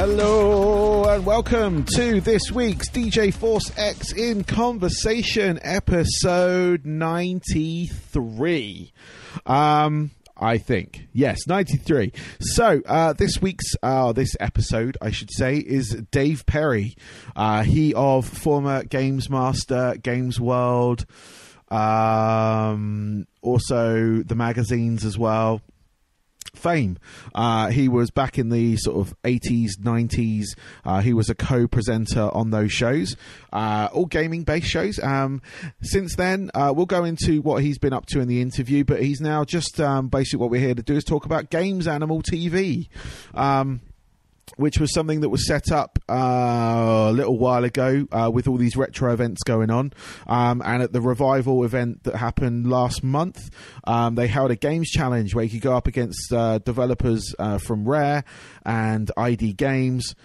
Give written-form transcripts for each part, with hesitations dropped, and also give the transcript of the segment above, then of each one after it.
Hello and welcome to this week's DJ Force X in Conversation, episode 93. I think. Yes, 93. So, this week's, this episode, I should say, is Dave Perry. He of former Games Master, Games World, also the magazines as well. Fame. He was back in the sort of 80s, 90s. He was a co-presenter on those shows, all gaming-based shows. Since then, we'll go into what he's been up to in the interview, but he's now just basically what we're here to do is talk about Games Animal TV, which was something that was set up a little while ago with all these retro events going on. And at the revival event that happened last month, they held a games challenge where you could go up against developers from Rare and ID Games,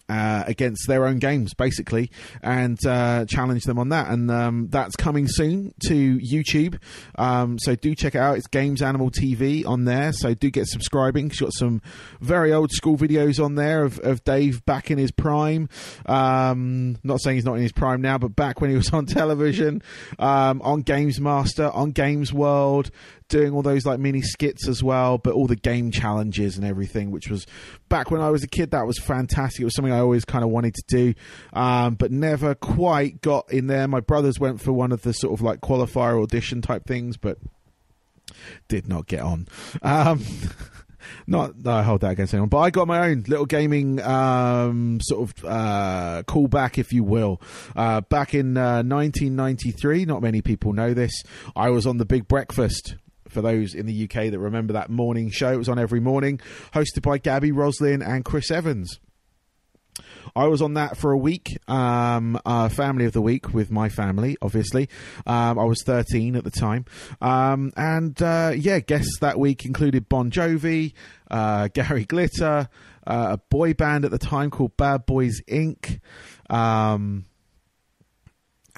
against their own games, basically, and challenge them on that. And that's coming soon to YouTube. So do check it out. It's Games Animal TV on there. So do get subscribing. He's got some very old school videos on there of Dave back in his prime. Not saying he's not in his prime now, but back when he was on television, on Games Master, on Games World, doing all those like mini skits as well, but all the game challenges and everything, which was back when I was a kid. That was fantastic. It was something I always kind of wanted to do, but never quite got in there. My brothers went for one of the sort of like qualifier audition type things, but did not get on. No, I hold that against anyone, but I got my own little gaming sort of callback, if you will. Back in 1993, not many people know this, I was on The Big Breakfast. For those in the UK that remember that morning show, it was on every morning, hosted by Gabby Roslin and Chris Evans. I was on that for a week, family of the week with my family, obviously. I was 13 at the time. Guests that week included Bon Jovi, Gary Glitter, a boy band at the time called Bad Boys Inc.,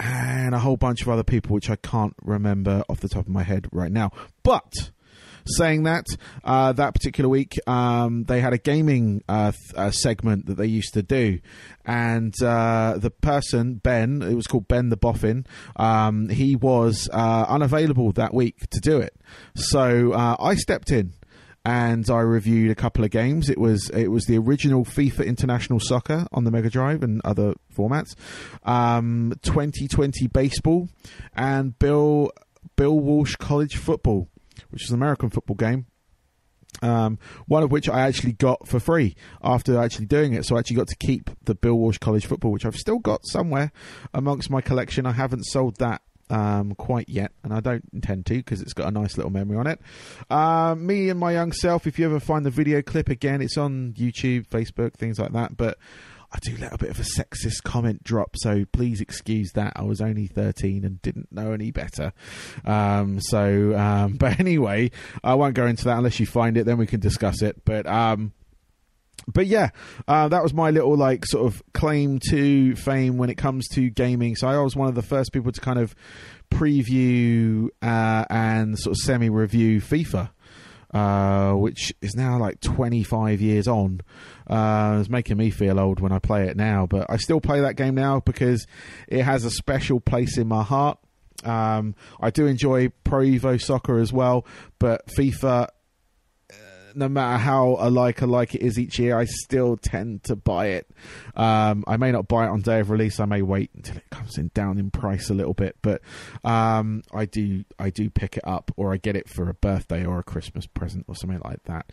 and a whole bunch of other people, which I can't remember off the top of my head right now. But saying that, that particular week, they had a gaming segment that they used to do. And the person, Ben, it was called Ben the Boffin, he was unavailable that week to do it. So I stepped in. And I reviewed a couple of games. It was the original FIFA International Soccer on the Mega Drive and other formats, 2020 Baseball, and Bill Walsh College Football, which is an American football game. One of which I actually got for free after actually doing it. So I actually got to keep the Bill Walsh College Football, which I've still got somewhere amongst my collection. I haven't sold that quite yet, and I don't intend to, because it's got a nice little memory on it. Me and my young self, if you ever find the video clip, again, it's on YouTube, Facebook, things like that, but I do let a bit of a sexist comment drop, so please excuse that. I was only 13 and didn't know any better. But anyway, I won't go into that unless you find it, then we can discuss it. But yeah, that was my little like sort of claim to fame when it comes to gaming. So I was one of the first people to kind of preview and sort of semi-review FIFA, which is now like 25 years on. It's making me feel old when I play it now, but I still play that game now because it has a special place in my heart. I do enjoy Pro Evo Soccer as well, but FIFA, no matter how alike it is each year, I still tend to buy it. I may not buy it on day of release. I may wait until it comes down in price a little bit, but I do pick it up, or I get it for a birthday or a Christmas present or something like that.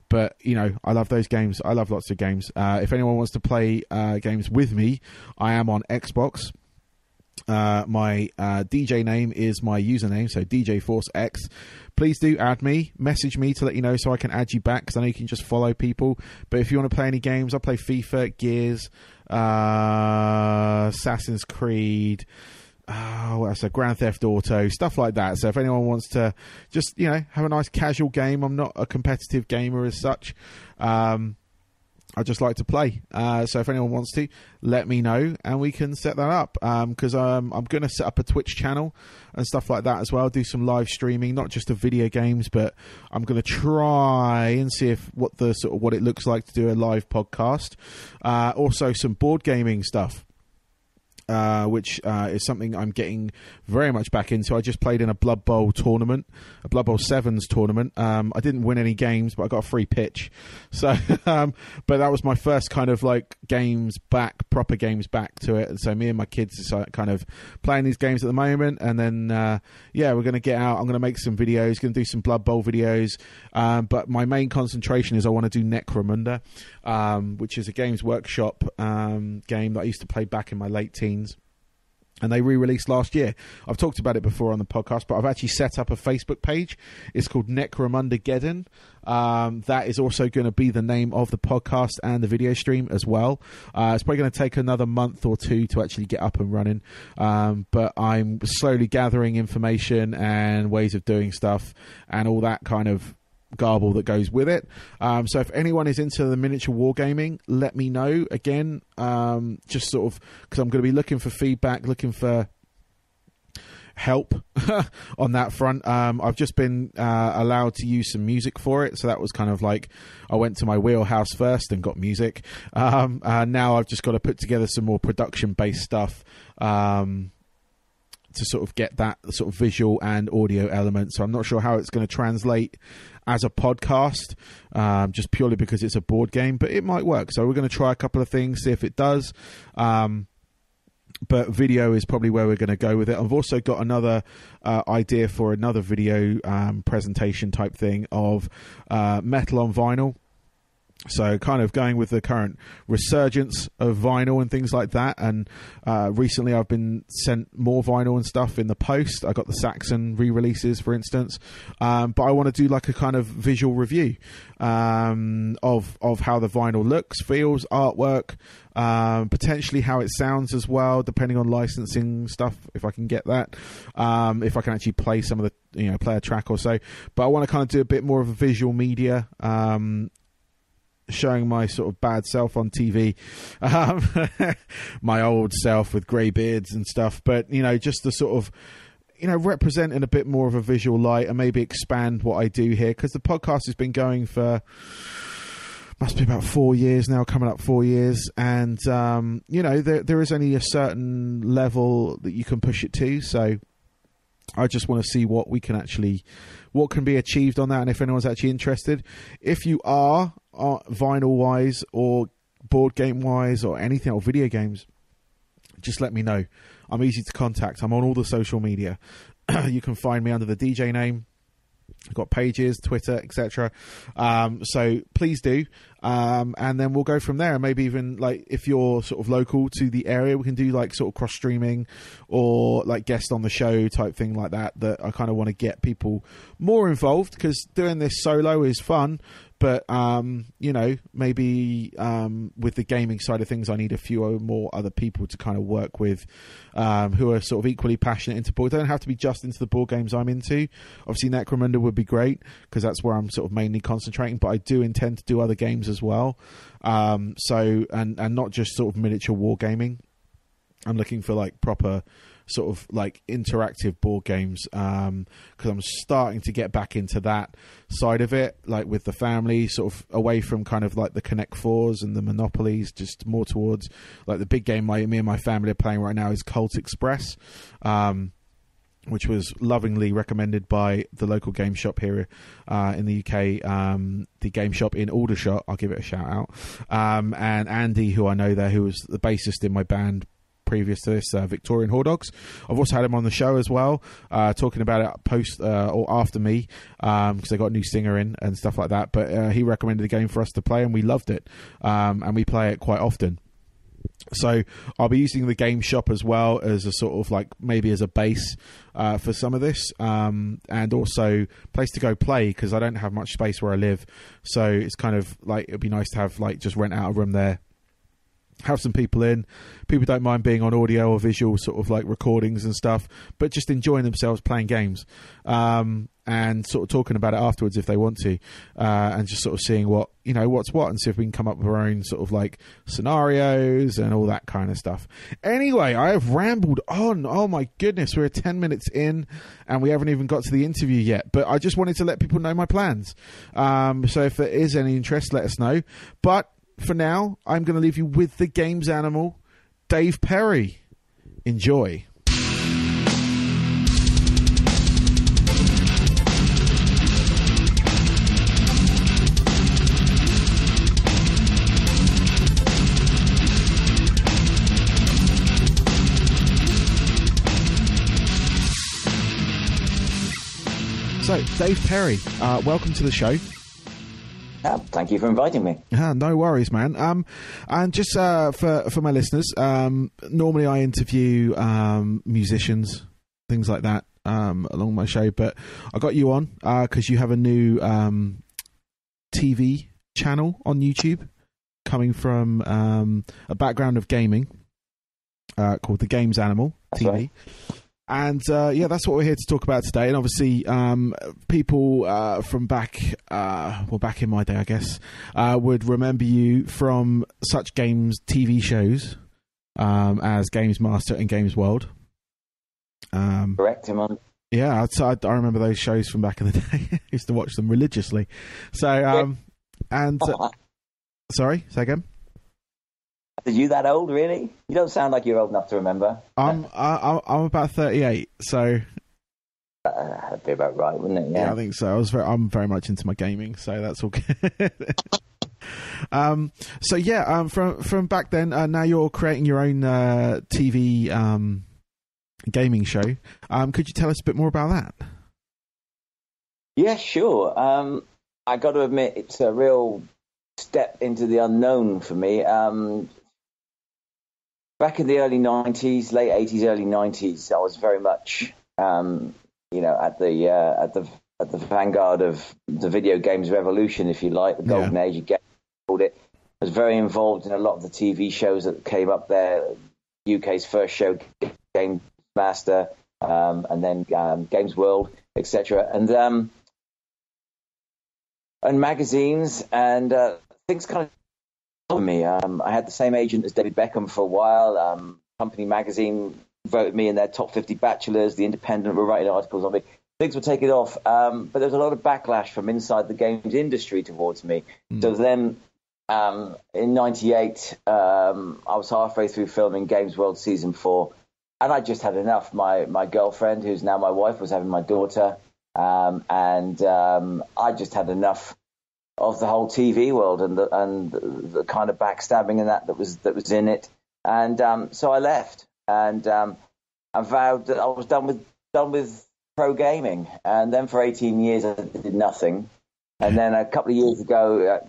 But you know, I love those games. I love lots of games. If anyone wants to play games with me, I am on Xbox. My DJ name is my username, so DJ Force X. Please do add me, message me to let you know so I can add you back, because I know you can just follow people. But if you want to play any games, I play FIFA, Gears, Assassin's Creed, what else? Grand Theft Auto, stuff like that. So if anyone wants to just, you know, have a nice casual game, I'm not a competitive gamer as such. I just like to play. So if anyone wants to, let me know and we can set that up. Because I'm going to set up a Twitch channel and stuff like that as well. Do some live streaming, not just of video games, but I'm going to try and see what it looks like to do a live podcast. Also some board gaming stuff. Which is something I'm getting very much back into. I just played in a Blood Bowl tournament, a Blood Bowl Sevens tournament. I didn't win any games, but I got a free pitch. So, but that was my first kind of like proper games back to it. And so me and my kids are kind of playing these games at the moment. And then, we're going to get out. I'm going to make some videos, going to do some Blood Bowl videos. But my main concentration is I want to do Necromunda, which is a Games Workshop game that I used to play back in my late teens. And they re-released last year. I've talked about it before on the podcast, but I've actually set up a Facebook page. It's called Necromundageddon. That is also going to be the name of the podcast and the video stream as well. It's probably going to take another month or two to actually get up and running. But I'm slowly gathering information and ways of doing stuff and all that kind of garble that goes with it. So if anyone is into the miniature wargaming, let me know. Again, just sort of because I'm going to be looking for feedback, looking for help on that front. I've just been allowed to use some music for it, so that was kind of like I went to my wheelhouse first and got music. Now I've just got to put together some more production based stuff to sort of get that sort of visual and audio element. So I'm not sure how it's going to translate as a podcast, just purely because it's a board game, but it might work. So we're going to try a couple of things, see if it does. But video is probably where we're going to go with it. I've also got another idea for another video presentation type thing of metal on vinyl. So kind of going with the current resurgence of vinyl and things like that. And recently I've been sent more vinyl and stuff in the post. I got the Saxon re-releases, for instance. But I want to do like a kind of visual review of how the vinyl looks, feels, artwork, potentially how it sounds as well, depending on licensing stuff, if I can get that. If I can actually play some of the, play a track or so. But I want to kind of do a bit more of a visual media, showing my sort of bad self on TV, my old self with grey beards and stuff, but just the sort of represent in a bit more of a visual light and maybe expand what I do here, because the podcast has been going for must be about 4 years now, coming up 4 years, and there is only a certain level that you can push it to, so I just want to see what can be achieved on that, and if anyone's actually interested. If you are vinyl wise or board game wise or anything, or video games, just let me know. I'm easy to contact. I'm on all the social media. You can find me under the DJ name. I've got pages, Twitter, etc. So please do. And then we'll go from there. And maybe even like if you're sort of local to the area, we can do like sort of cross streaming or like guest on the show type thing like that. That I kind of want to get people more involved, because doing this solo is fun. But, maybe with the gaming side of things, I need a few more other people to kind of work with who are sort of equally passionate into board. They don't have to be just into the board games I'm into. Obviously, Necromunda would be great because that's where I'm sort of mainly concentrating. But I do intend to do other games as well. And not just sort of miniature wargaming. I'm looking for like proper sort of like interactive board games, because I'm starting to get back into that side of it, like with the family, sort of away from kind of like the Connect Fours and the Monopolies, just more towards like the big game me and my family are playing right now is Cult Express, which was lovingly recommended by the local game shop here in the UK, the game shop in Aldershot. I'll give it a shout out. And Andy, who I know there, who was the bassist in my band previous to this, Victorian Whore Dogs. I've also had him on the show as well, talking about it post or after me, because they got a new singer in and stuff like that. But he recommended the game for us to play, and we loved it, and we play it quite often. So I'll be using the game shop as well as a sort of like maybe as a base for some of this, and also place to go play, because I don't have much space where I live. So it's kind of like it'd be nice to have like just rent out a room there, have some people in. People don't mind being on audio or visual sort of like recordings and stuff, but just enjoying themselves playing games. and sort of talking about it afterwards if they want to, and just sort of seeing what's what, and see if we can come up with our own sort of like scenarios and all that kind of stuff. Anyway, I have rambled on. Oh my goodness, we're 10 minutes in and we haven't even got to the interview yet, but I just wanted to let people know my plans. So if there is any interest, let us know. But for now, I'm going to leave you with the games animal, Dave Perry. Enjoy. So, Dave Perry, welcome to the show. Thank you for inviting me. No worries, man. And just for my listeners, normally I interview musicians, things like that, along my show. But I got you on because you have a new TV channel on YouTube coming from a background of gaming called The Games Animal TV. Right. And that's what we're here to talk about today. And obviously, people from back in my day, I guess, would remember you from such games TV shows as Games Master and Games World. Correct, him on. Yeah, I remember those shows from back in the day. I used to watch them religiously. So, sorry, say again. Are you that old, really? You don't sound like you're old enough to remember. I'm about 38, so that'd be about right, wouldn't it? Yeah, I think so. I'm very much into my gaming, so that's all good. From back then, now you're creating your own TV gaming show. Could you tell us a bit more about that? Yeah, sure. I got to admit, it's a real step into the unknown for me. Back in the early 90s, late 80s, early 90s, I was very much, at the vanguard of the video games revolution, if you like, the golden age of games, called it. I was very involved in a lot of the TV shows that came up there. UK's first show, Games Master, and then Games World, etc. And magazines and things kind of me. I had the same agent as David Beckham for a while. Company magazine voted me in their top 50 bachelors. The Independent were writing articles on me. Things were taking off, but there was a lot of backlash from inside the games industry towards me. So then in 98, I was halfway through filming Games World Season 4, and I just had enough. My girlfriend, who's now my wife, was having my daughter, and I just had enough of the whole TV world and the kind of backstabbing and that was in it, and so I left, and I vowed that I was done with pro gaming, and then for 18 years I did nothing, and then a couple of years ago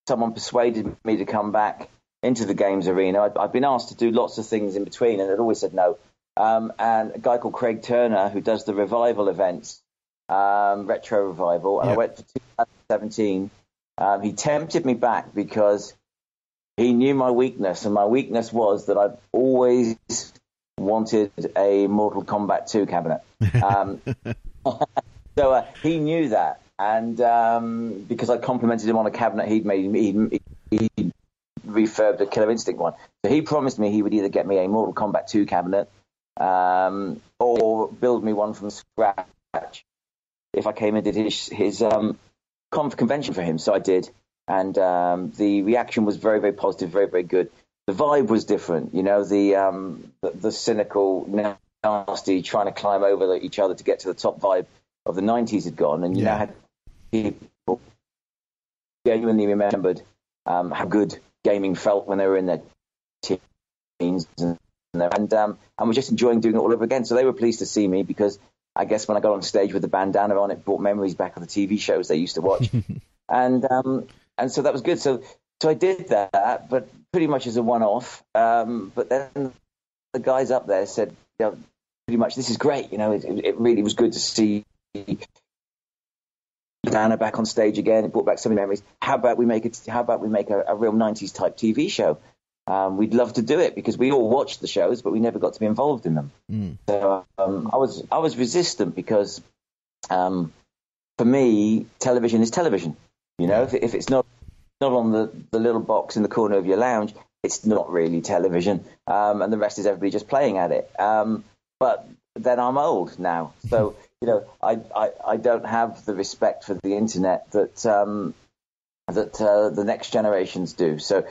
someone persuaded me to come back into the games arena. I'd been asked to do lots of things in between, and I'd always said no. And a guy called Craig Turner, who does the revival events, retro revival, and I went for 2017. He tempted me back because he knew my weakness, and my weakness was that I've always wanted a Mortal Kombat 2 cabinet. So he knew that, and because I complimented him on a cabinet he'd made, he refurbed a Killer Instinct one. So he promised me he would either get me a Mortal Kombat 2 cabinet or build me one from scratch if I came and did his convention for him. So I did, and the reaction was very, very positive, very, very good. The vibe was different, the cynical, nasty, trying to climb over each other to get to the top vibe of the 90s had gone, and you now had people genuinely remembered how good gaming felt when they were in their teens, and we're just enjoying doing it all over again. So they were pleased to see me, because I guess when I got on stage with the bandana on, it brought memories back of the TV shows they used to watch. and so that was good. So I did that, but pretty much as a one-off. But then the guys up there said, pretty much, this is great. It really was good to see bandana back on stage again. It brought back so many memories. How about we make a real 90s type TV show? We'd love to do it, because we all watched the shows, but we never got to be involved in them. So I was resistant, because for me, television is television. You know, if it's not on the little box in the corner of your lounge, it's not really television, and the rest is everybody just playing at it. But then I'm old now, so you know, I don't have the respect for the internet that the next generations do. So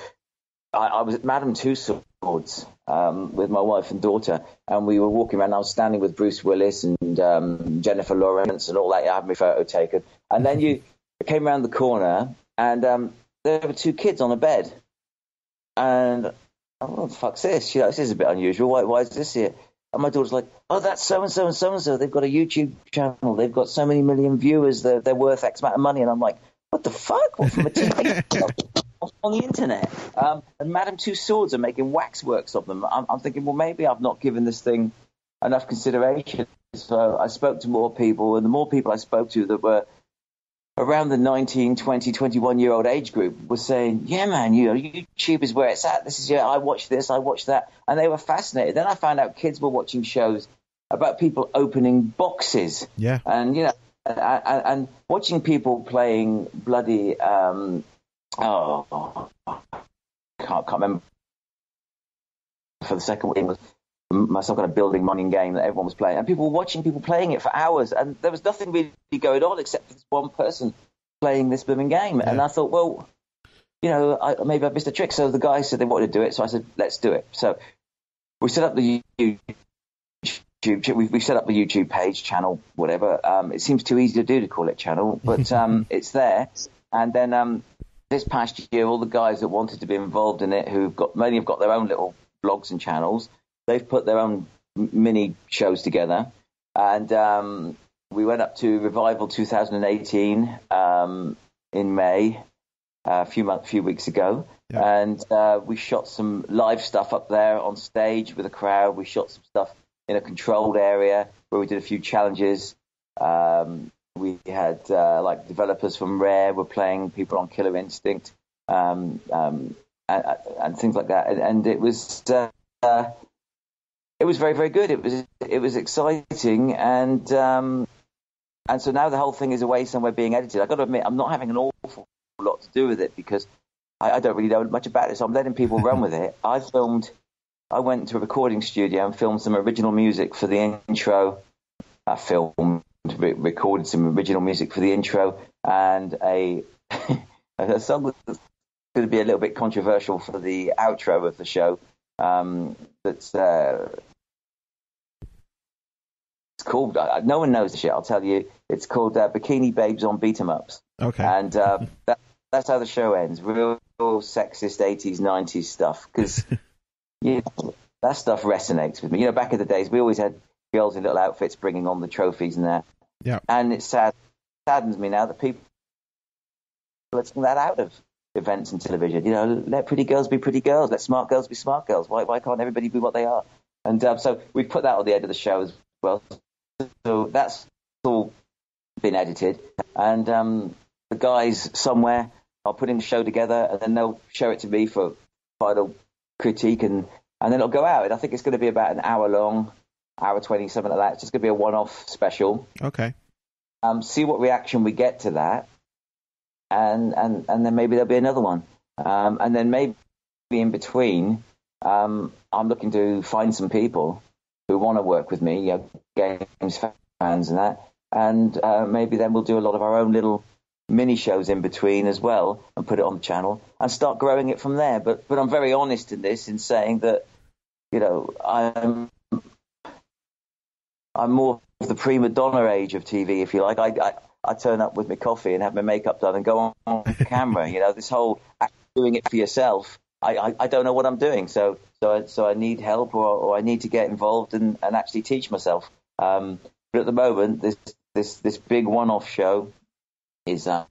I was at Madame Tussauds with my wife and daughter, and we were walking around. I was standing with Bruce Willis and Jennifer Lawrence and all that. I had my photo taken, and then you came around the corner, and there were two kids on a bed. And what the fuck's this? You know, this is a bit unusual. Why is this here? And my daughter's like, oh, that's so-and-so and so-and-so. They've got a YouTube channel. They've got so many million viewers. They're worth X amount of money. And I'm like, what the fuck? What, from a TV on the internet? And Madame Tussauds are making waxworks of them. I'm thinking, well, maybe I've not given this thing enough consideration. So I spoke to more people, and the more people I spoke to that were around the 19, 20, 21-year-old age group was saying, yeah, man, you know, YouTube is where it's at. This is, I watch this, I watch that. And they were fascinated. Then I found out kids were watching shows about people opening boxes. Yeah. And, you know, and watching people playing bloody, can't remember for the second one. It was some kind of building mining game that everyone was playing, and people were watching people playing it for hours, and there was nothing really going on except for this one person playing this blooming game. Yeah. And I thought, well, you know, maybe I missed a trick. So the guys said they wanted to do it, so I said, let's do it. So we set up the YouTube. We set up the YouTube page, channel, whatever. It seems too easy to do to call it channel, but it's there. And then this past year, all the guys that wanted to be involved in it, many have got their own little blogs and channels. They've put their own mini shows together, and we went up to Revival 2018 in May, a few weeks ago, and we shot some live stuff up there on stage with a crowd. We shot some stuff in a controlled area where we did a few challenges. We had like developers from Rare were playing people on Killer Instinct, and things like that, and it was. It was very, very good. It was exciting, and so now the whole thing is away somewhere being edited. I've got to admit, I'm not having an awful lot to do with it because I don't really know much about it, so I'm letting people run with it. I went to a recording studio and filmed some original music for the intro. Recorded some original music for the intro, and a song that's going to be a little bit controversial for the outro of the show. That's it's called. No one knows the shit. I'll tell you. It's called Bikini Babes on Beat 'Em Ups. Okay. And that's how the show ends. Real sexist 80s, 90s stuff. Because that stuff resonates with me. You know, back in the days, we always had girls in little outfits bringing on the trophies and that. Yeah. And it saddens me now that people are letting that out of events and television. You know, let pretty girls be pretty girls. Let smart girls be smart girls. Why can't everybody be what they are? And so we put that on the end of the show as well. So that's all been edited. And the guys somewhere are putting the show together, and then they'll show it to me for final critique, and then it'll go out. And I think it's going to be about an hour long, hour 20, something like that. It's just going to be a one-off special. Okay. See what reaction we get to that. And then maybe there'll be another one. And then maybe in between, I'm looking to find some people who want to work with me, you know, games fans and that. And maybe then we'll do a lot of our own little mini shows in between as well and put it on the channel and start growing it from there. But I'm very honest in this, in saying that, you know, I'm more of the prima donna age of TV, if you like. I turn up with my coffee and have my makeup done and go on camera. You know, this whole doing it for yourself, I don't know what I'm doing. So I need help, or I need to get involved and actually teach myself. But at the moment, this big one-off show is in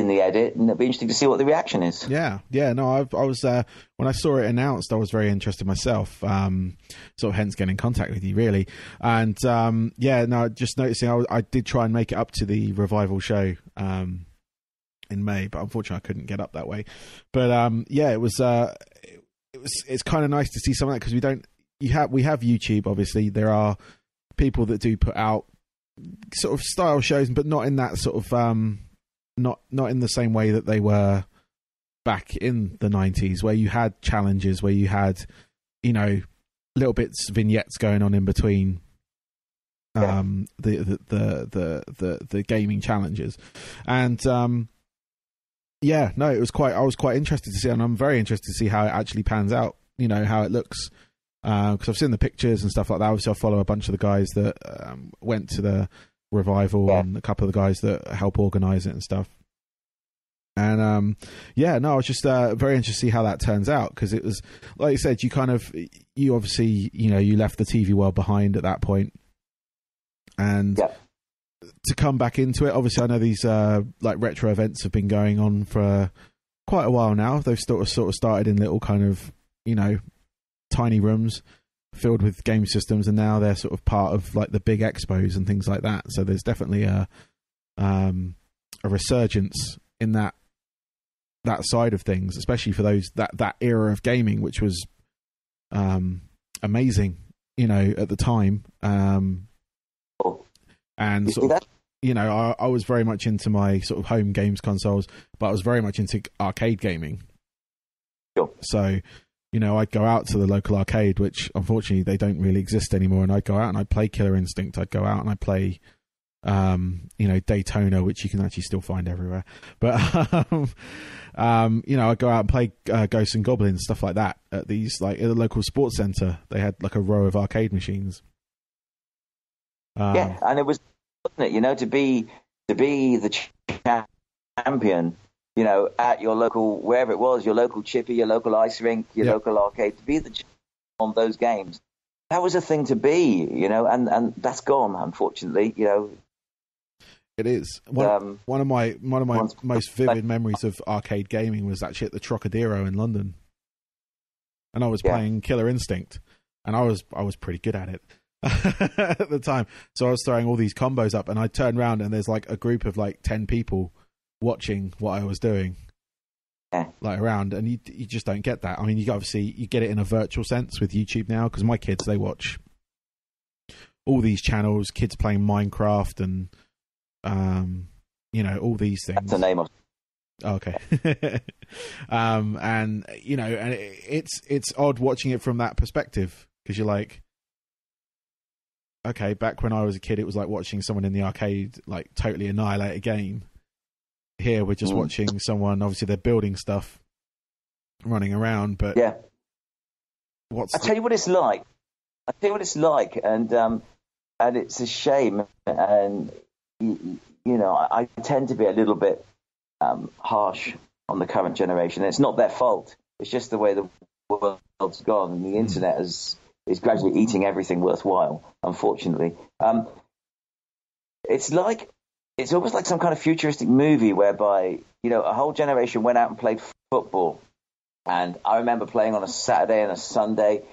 the edit, and it'll be interesting to see what the reaction is. Yeah. No, I was when I saw it announced, I was very interested myself. Sort of hence getting in contact with you, really. And just noticing, I did try and make it up to the Revival show in May, but unfortunately I couldn't get up that way. But it's kind of nice to see something like that, because we have YouTube. Obviously, there are people that do put out sort of style shows, but not in that sort of not in the same way that they were back in the 90s, where you had challenges, where you had, you know, little bits, vignettes going on in between the gaming challenges. And I was quite interested to see, and I'm very interested to see how it actually pans out, you know, how it looks, because I've seen the pictures and stuff like that. Obviously I follow a bunch of the guys that went to the revival, and a couple of the guys that help organize it and stuff. And I was just very interested to see how that turns out, because it was, like you said, you obviously, you know, you left the TV world behind at that point, and to come back into it, obviously I know these like retro events have been going on for quite a while now. They've sort of started in little kind of, you know, tiny rooms filled with game systems, and now they're sort of part of like the big expos and things like that. So there's definitely a resurgence in that side of things, especially for those that era of gaming, which was amazing, you know, at the time. And sort of, you know, I was very much into my sort of home games consoles, but I was very much into arcade gaming. Sure. So, you know, I'd go out to the local arcade, which unfortunately they don't really exist anymore, and I'd go out and I'd play Killer Instinct. I'd go out and I'd play you know, Daytona, which you can actually still find everywhere. But you know, I'd go out and play Ghosts and Goblins, stuff like that, at these, like, at the local sports centre. They had like a row of arcade machines. And it was, wasn't it, you know, to be the champion, you know, at your local, wherever it was, your local chippy, your local ice rink, your local arcade, to be the champion on those games. That was a thing to be, you know, and that's gone, unfortunately, you know. It is. One of my most vivid memories of arcade gaming was actually at the Trocadero in London, and I was playing Killer Instinct, and I was pretty good at it at the time. So I was throwing all these combos up, and I turned around and there's like a group of like 10 people watching what I was doing, like around, and you just don't get that. I mean, you get it in a virtual sense with YouTube now, because my kids, they watch all these channels, kids playing Minecraft and you know, all these things. That's the name of. Okay. And you know, and it's odd watching it from that perspective, because you're like, okay, back when I was a kid, it was like watching someone in the arcade like totally annihilate a game. Here we're just watching someone, obviously they're building stuff, running around, but I'll tell you what it's like. And it's a shame, and you know, I tend to be a little bit harsh on the current generation. It's not their fault. It's just the way the world's gone, and the internet is gradually eating everything worthwhile, unfortunately. It's almost like some kind of futuristic movie whereby, you know, a whole generation went out and played football. And I remember playing on a Saturday and a Sunday,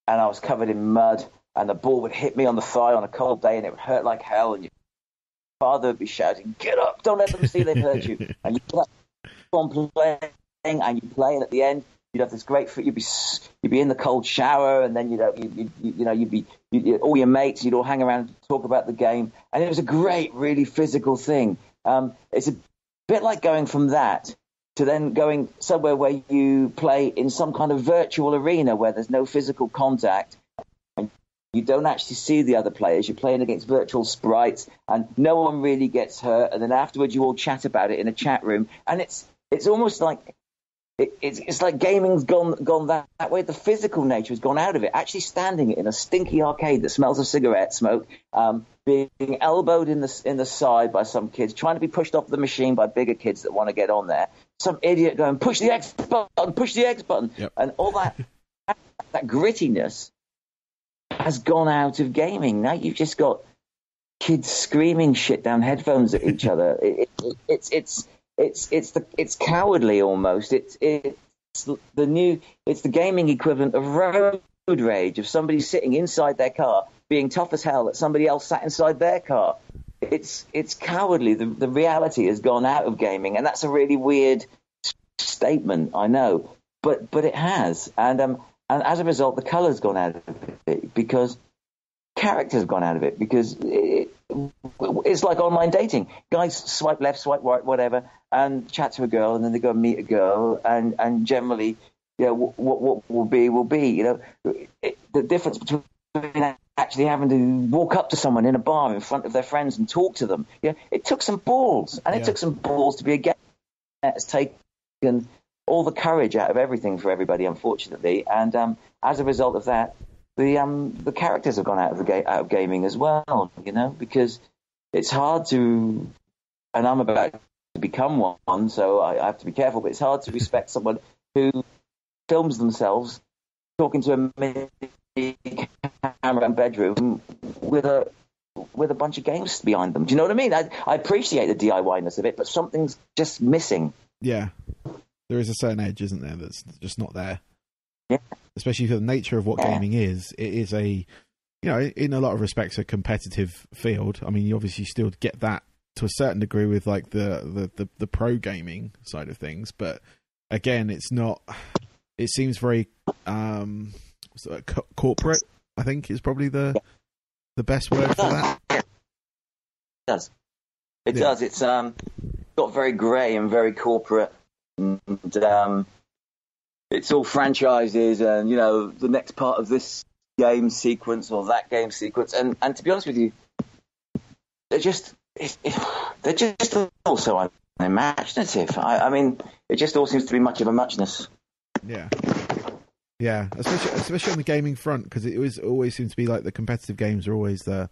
and I was covered in mud, and the ball would hit me on the thigh on a cold day, and it would hurt like hell. And your father would be shouting, "Get up! Don't let them see they've hurt you." And you keep on playing, and you play, and at the end, you'd have this great foot. You'd be in the cold shower, and then you'd be all your mates. You'd all hang around and talk about the game, and it was a great, really physical thing. It's a bit like going from that to then going somewhere where you play in some kind of virtual arena where there's no physical contact. And you don't actually see the other players. You're playing against virtual sprites, and no one really gets hurt. And then afterwards, you all chat about it in a chat room, and it's almost like. It's like gaming's gone that way. The physical nature has gone out of it. Actually standing in a stinky arcade that smells of cigarette smoke, being elbowed in the side by some kids, trying to be pushed off the machine by bigger kids that want to get on there. Some idiot going, push the X button, yep. And all that grittiness has gone out of gaming. Now you've just got kids screaming shit down headphones at each other. It's cowardly almost. It's the gaming equivalent of road rage, of somebody sitting inside their car being tough as hell that somebody else sat inside their car. It's cowardly. The reality has gone out of gaming, and that's a really weird statement, I know, but it has, and as a result, the colour's gone out of it, because character's gone out of it, because it's like online dating. Guys swipe left, swipe right, whatever, and chat to a girl, and then they go and meet a girl, and generally, what will be will be. The difference between actually having to walk up to someone in a bar in front of their friends and talk to them, it took some balls, and it took some balls to be a gay. It's taken all the courage out of everything for everybody, unfortunately, and as a result of that, the characters have gone out of gaming as well, because it's hard to, and I'm about to become one, so I have to be careful, but it's hard to respect someone who films themselves talking to a mini camera in bedroom with a bunch of games behind them. Do you know what I mean? I appreciate the DIY-ness of it, but something's just missing. Yeah. There is a certain edge, isn't there, that's just not there. Yeah. Especially for the nature of what gaming is. It is a, in a lot of respects, a competitive field. I mean, you obviously still get that to a certain degree with like the pro gaming side of things, but again, it's not. It seems very corporate. I think is probably the best word for that. It does. It does. It's got very grey and very corporate. And, it's all franchises and, the next part of this game sequence or that game sequence. And to be honest with you, they're just all so unimaginative. I mean, it just all seems to be much of a muchness. Yeah. Yeah, especially on the gaming front, because it always seems to be like the competitive games are always the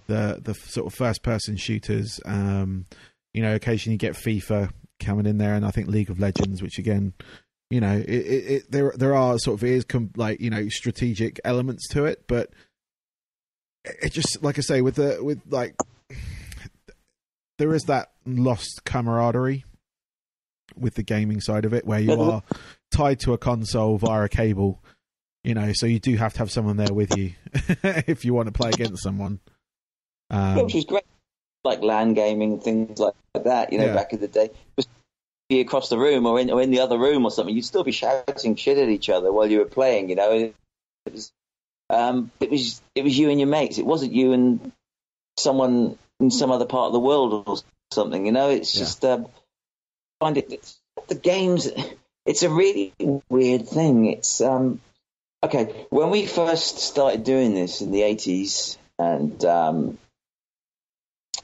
sort of first-person shooters. Occasionally you get FIFA coming in there, and I think League of Legends, which again, there are sort of strategic elements to it, but it just, like I say, there is that lost camaraderie with the gaming side of it, where you are tied to a console via a cable, so you do have to have someone there with you if you want to play against someone. Which is great, like LAN gaming, things like that. Back in the day, just be across the room or in the other room or something, you'd still be shouting shit at each other while you were playing. It was you and your mates. It wasn't you and someone in some other part of the world or something. It's just find it. The games. It's a really weird thing. It's okay. When we first started doing this in the 80s, and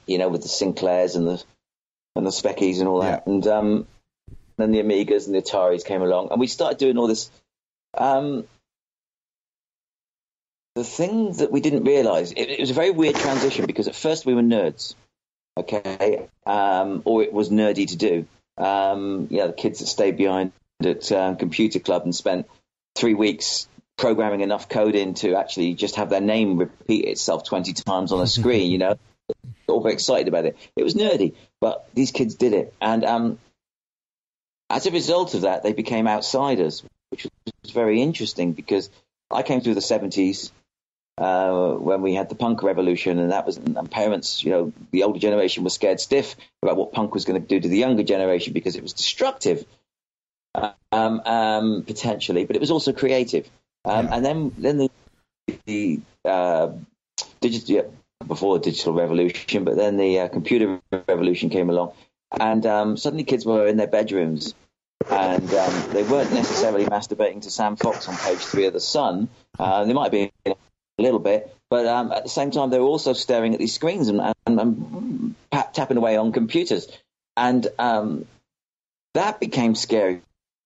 with the Sinclairs and the Speckies and all that, and then the Amigas and the Ataris came along, and we started doing all this. The thing that we didn't realise, it was a very weird transition, because at first we were nerds, okay, or it was nerdy to do. The kids that stayed behind at Computer Club and spent 3 weeks programming enough code in to actually just have their name repeat itself 20 times on a screen, all very excited about it. It was nerdy, but these kids did it. And as a result of that, they became outsiders, which was very interesting, because I came through the 70s when we had the punk revolution, and parents, the older generation was scared stiff about what punk was going to do to the younger generation, because it was destructive. Potentially, but it was also creative. And then the digital, before the digital revolution, but then the computer revolution came along, and suddenly kids were in their bedrooms, and they weren't necessarily masturbating to Sam Fox on page 3 of The Sun. They might be a little bit, but at the same time they were also staring at these screens and tapping away on computers, and that became scary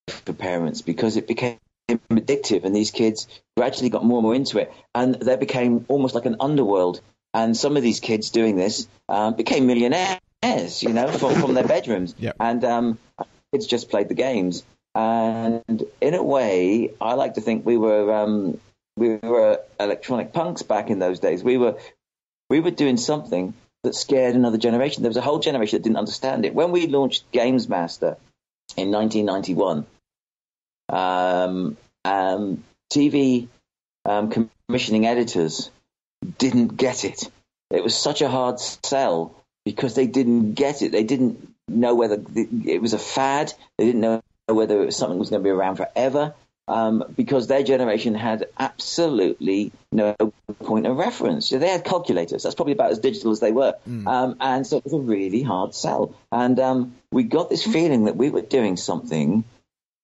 for parents, because it became addictive, and these kids gradually got more and more into it, and there became almost like an underworld, and some of these kids doing this became millionaires, from their bedrooms. Yep. And kids just played the games, and in a way I like to think we were electronic punks back in those days. We were doing something that scared another generation. There was a whole generation that didn't understand it. When we launched Games Master in 1991, TV commissioning editors didn't get it. It was such a hard sell, because they didn't get it. They didn't know whether it was a fad. They didn't know whether it was something that was going to be around forever, because their generation had absolutely no point of reference. So they had calculators. That's probably about as digital as they were. And so it was a really hard sell. And we got this feeling that we were doing something,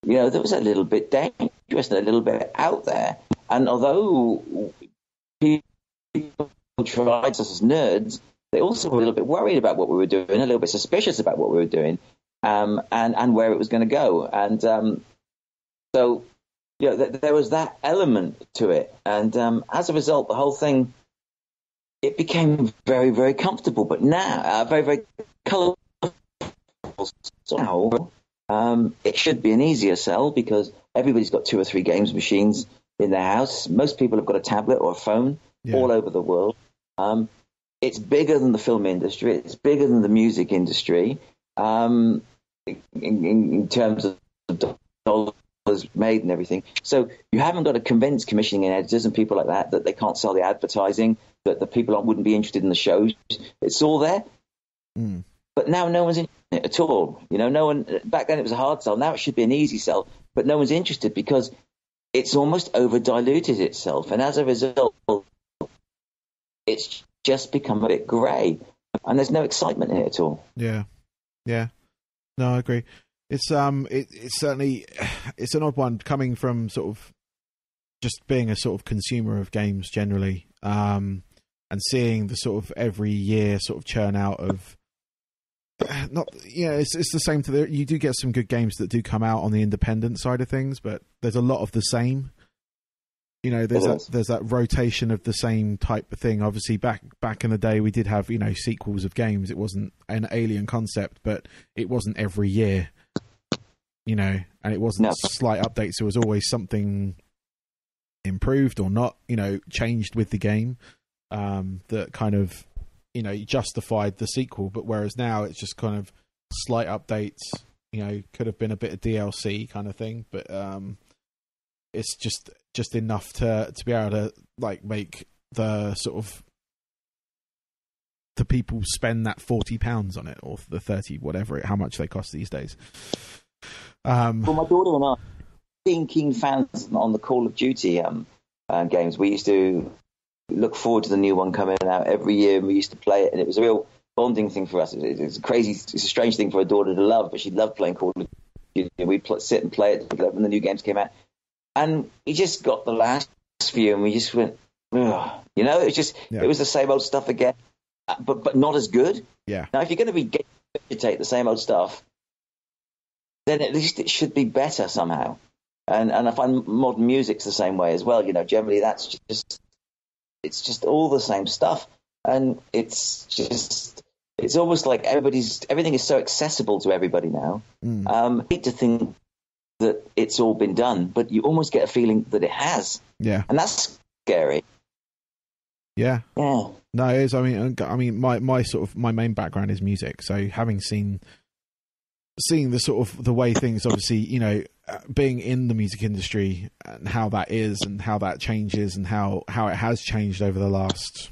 that was a little bit dangerous and a little bit out there. And although people tried us as nerds, they also were a little bit worried about what we were doing, a little bit suspicious about what we were doing, and where it was going to go. And so there was that element to it. And as a result, the whole thing, it became very, very comfortable. But now, very, very colourful. So now, it should be an easier sell because everybody's got 2 or 3 games machines in their house. Most people have got a tablet or a phone all over the world. It's bigger than the film industry. It's bigger than the music industry in terms of dollars made and everything. So you haven't got to convince commissioning editors and people like that they can't sell the advertising, that the people wouldn't be interested in the shows. It's all there. But now no one's interested in it at all. No one. Back then it was a hard sell. Now it should be an easy sell. But no one's interested because it's almost over diluted itself, and as a result, it's just become a bit grey, and there's no excitement in it at all. Yeah. No, I agree. It's it's certainly it's an odd one coming from sort of just being a sort of consumer of games generally, and seeing the sort of every year sort of churn out of. It's the same. You do get some good games that do come out on the independent side of things, but there's a lot of the same. There's that rotation of the same type of thing. Obviously, back in the day, we did have sequels of games. It wasn't an alien concept, but it wasn't every year. And it wasn't slight updates. There was always something improved or not. Changed with the game that kind of. Justified the sequel, but whereas now it's just kind of slight updates, could have been a bit of DLC kind of thing, but it's just enough to be able to make the sort of the people spend that £40 on it or the 30, how much they cost these days. Well, my daughter and I, being keen fans on the Call of Duty games, we used to look forward to the new one coming out every year, and we used to play it, and it was a real bonding thing for us. It's a strange thing for a daughter to love, but she loved playing Call of Duty. We'd sit and play it when the new games came out, and we just got the last few, and we just went, ugh. It was the same old stuff again, but not as good. Yeah. Now, if you're going to regurgitate the same old stuff, then at least it should be better somehow. And I find modern music's the same way as well. Generally that's it's all the same stuff, and it's almost like everything is so accessible to everybody now. I hate to think that it's all been done, but you almost get a feeling that it has. Yeah, and that's scary. Yeah. No, it is. I mean, my main background is music, so having seeing the sort of the way things, obviously, being in the music industry and how that is and how that changes and how it has changed over the last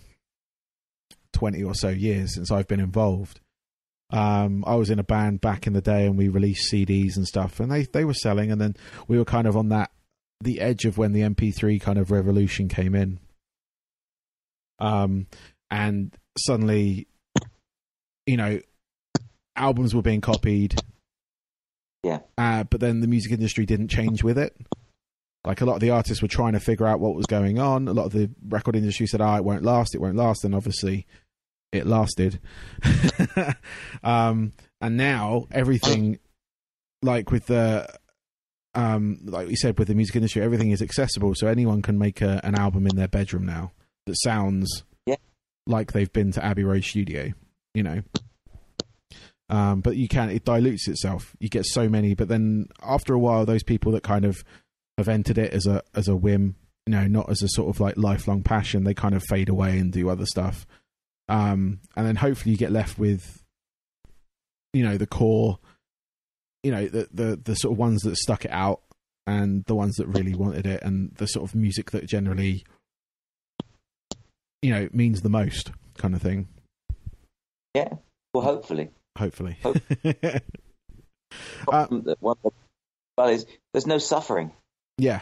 20 or so years since I've been involved. I was in a band back in the day and we released CDs and stuff, and they were selling, and then we were kind of on the edge of when the MP3 kind of revolution came in. And suddenly, albums were being copied. Yeah. But then the music industry didn't change with it. Like, a lot of the artists were trying to figure out what was going on. A lot of the record industry said, it won't last. And obviously it lasted. And now everything, like with the, like we said, with the music industry, everything is accessible. So anyone can make an album in their bedroom now that sounds like they've been to Abbey Road Studio, but it dilutes itself. You get so many, but then after a while, those people that kind of have entered it as a whim, not as a sort of like lifelong passion, they kind of fade away and do other stuff. And then hopefully you get left with, the core, the sort of ones that stuck it out and the ones that really wanted it, and the sort of music that generally, means the most, kind of thing. Yeah. Well, hopefully. Well, is there's no suffering. Yeah.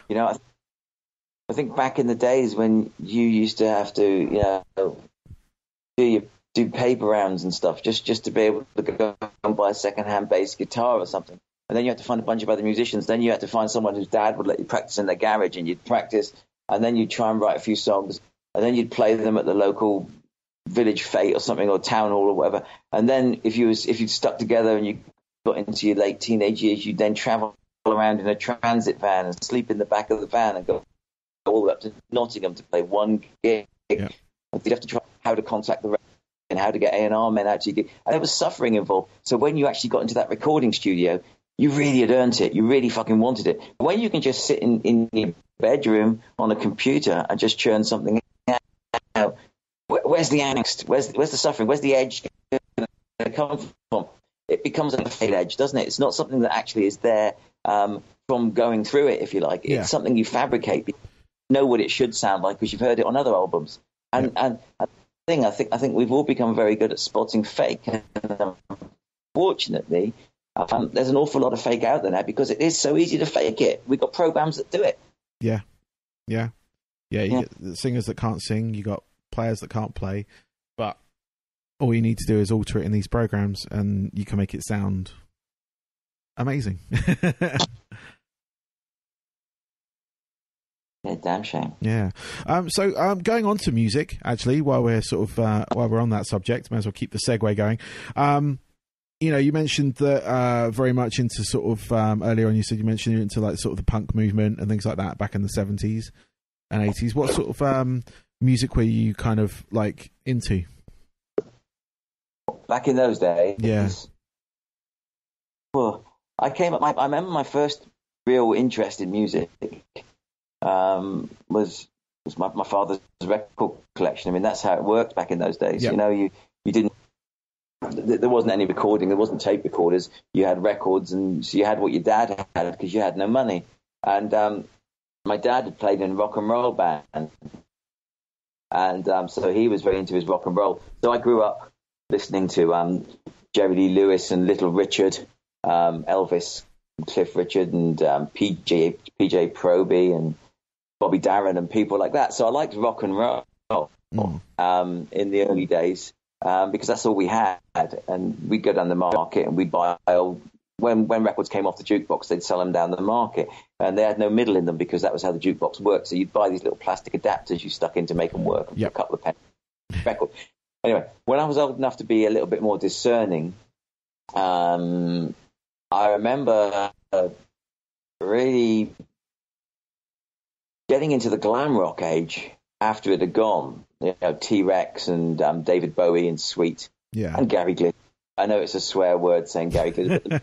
I think back in the days when you used to have to, do paper rounds and stuff just to be able to go and buy a second-hand bass guitar or something. And then you had to find a bunch of other musicians. Then you had to find someone whose dad would let you practice in their garage, and you'd practice, and then you'd try and write a few songs, and then you'd play them at the local village fete or something, or town hall or whatever. And then if you'd stuck together and you got into your late teenage years, you'd then travel around in a transit van and sleep in the back of the van and go all the way up to Nottingham to play one gig. Yeah. You'd have to try how to contact the and how to get A&R men out to your gig. And there was suffering involved. So when you actually got into that recording studio, you really had earned it. You really fucking wanted it. When you can just sit in your bedroom on a computer and just churn something out, where's the angst? Where's the suffering? Where's the edge going to come from? It becomes a fade edge, doesn't it? It's not something that actually is there from going through it, if you like. It's something you fabricate. You know what it should sound like because you've heard it on other albums. And I think we've all become very good at spotting fake. And unfortunately, there's an awful lot of fake out there now because it is so easy to fake it. We've got programs that do it. Yeah. You get the singers that can't sing. You got players that can't play. But all you need to do is alter it in these programs, and you can make it sound amazing. Yeah, damn shame. Yeah. So going on to music, actually, while we're while we're on that subject, may as well keep the segue going. You mentioned that very much into sort of earlier on. You said you mentioned you're into like sort of the punk movement and things like that back in the 70s and 80s. What sort of music were you kind of like into? Back in those days, yeah. Well, I remember my first real interest in music. Was my father's record collection. I mean, that's how it worked back in those days. Yep. You didn't. There wasn't any recording. There wasn't tape recorders. You had records, and so you had what your dad had because you had no money. And my dad had played in a rock and roll band, and so he was very into his rock and roll. So I grew up listening to Jerry Lee Lewis and Little Richard, Elvis, Cliff Richard, and PJ Proby and Bobby Darin and people like that. So I liked rock and roll in the early days because that's all we had. And we'd go down the market and we'd buy when records came off the jukebox, they'd sell them down the market. And they had no middle in them because that was how the jukebox worked. So you'd buy these little plastic adapters you stuck in to make them work for a couple of pennies record. Anyway, when I was old enough to be a little bit more discerning, I remember really getting into the glam rock age after it had gone. T-Rex and David Bowie and Sweet, and Gary Glitter. I know it's a swear word saying Gary Glitter, but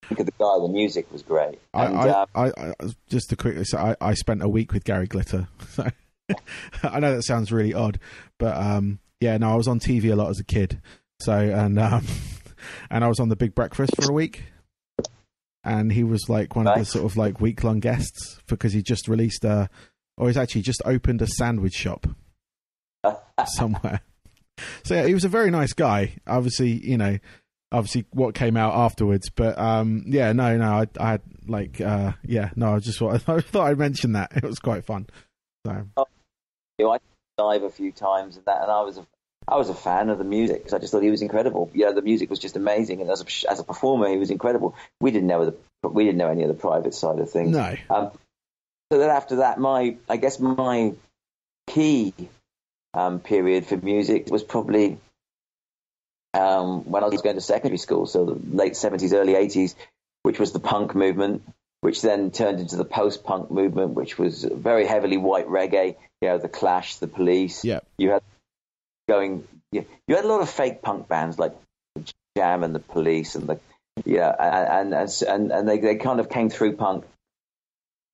think of the guy. The music was great. I just to quickly say, I spent a week with Gary Glitter. So I know that sounds really odd, but I was on TV a lot as a kid. So and I was on The Big Breakfast for a week. And he was like one of the sort of like week-long guests because he just released he's actually just opened a sandwich shop somewhere. So yeah, he was a very nice guy. Obviously what came out afterwards, but I had like I thought I'd mention that. It was quite fun. So I dive a few times and that, and I was a fan of the music because I just thought he was incredible. The music was just amazing, and as a performer, he was incredible. We didn't know any of the private side of things. No. So then after that, my key period for music was probably when I was going to secondary school, so the late 70s, early 80s, which was the punk movement, which then turned into the post-punk movement, which was very heavily white reggae. The Clash, the Police. Yeah. You had a lot of fake punk bands like Jam and the Police and and they kind of came through punk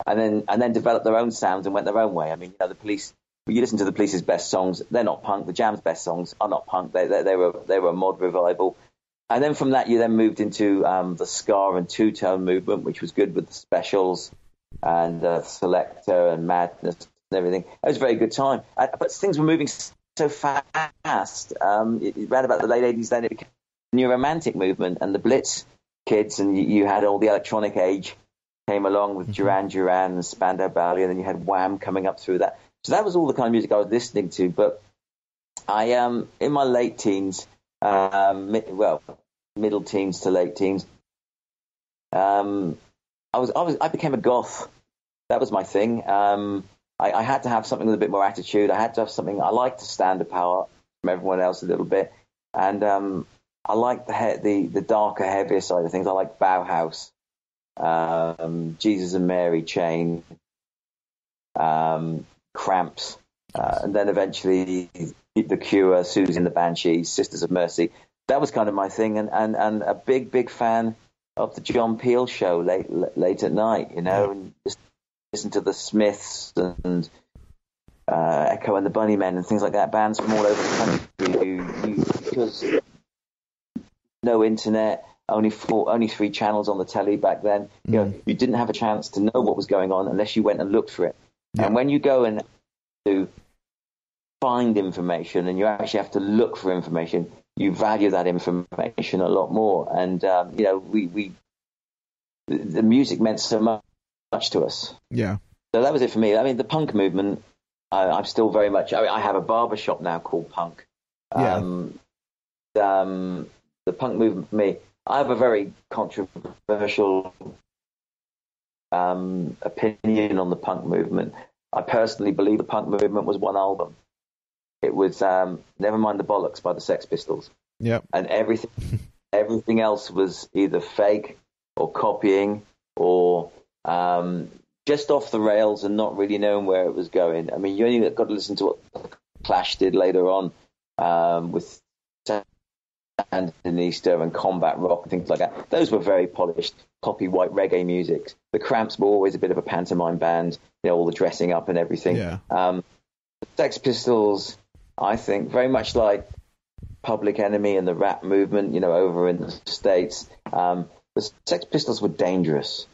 and then developed their own sounds and went their own way. I mean, the Police. You listen to the Police's best songs; they're not punk. The Jam's best songs are not punk. They were a mod revival, and then from that you then moved into the ska and two-tone movement, which was good with the Specials and Selector and Madness and everything. It was a very good time, but things were moving so fast. Around about the late 80s, then it became the new romantic movement and the Blitz kids, and you had all the electronic age came along with Duran Duran and Spandau Ballet, and then you had Wham coming up through that. So that was all the kind of music I was listening to. But I in my late teens, middle teens to late teens, I became a goth. That was my thing. I had to have something with a bit more attitude. I had to have something. I liked to stand apart from everyone else a little bit, and I liked the darker, heavier side of things. I liked Bauhaus, Jesus and Mary Chain, Cramps, and then eventually The Cure, Susie and the Banshees, Sisters of Mercy. That was kind of my thing, and a big fan of the John Peel show late at night, and just listen to the Smiths and Echo and the Bunnymen and things like that, bands from all over the country because no internet, only 3 channels on the telly back then. You didn't have a chance to know what was going on unless you went and looked for it. Yeah. And when you go and to find information and you actually have to look for information, you value that information a lot more. And the music meant so much to us. Yeah. So that was it for me. I mean, the punk movement, I'm still very much. I have a barber shop now called Punk. Yeah. The punk movement for me, I have a very controversial opinion on the punk movement. I personally believe the punk movement was one album. It was Never Mind the Bollocks by the Sex Pistols. Yep. And everything else was either fake or copying or just off the rails and not really knowing where it was going. I mean, you only got to listen to what Clash did later on with Sandinista and combat rock and things like that. Those were very polished, poppy white reggae music. The Cramps were always a bit of a pantomime band, all the dressing up and everything. Yeah. The Sex Pistols, I think, very much like Public Enemy and the rap movement, over in the States, the Sex Pistols were dangerous.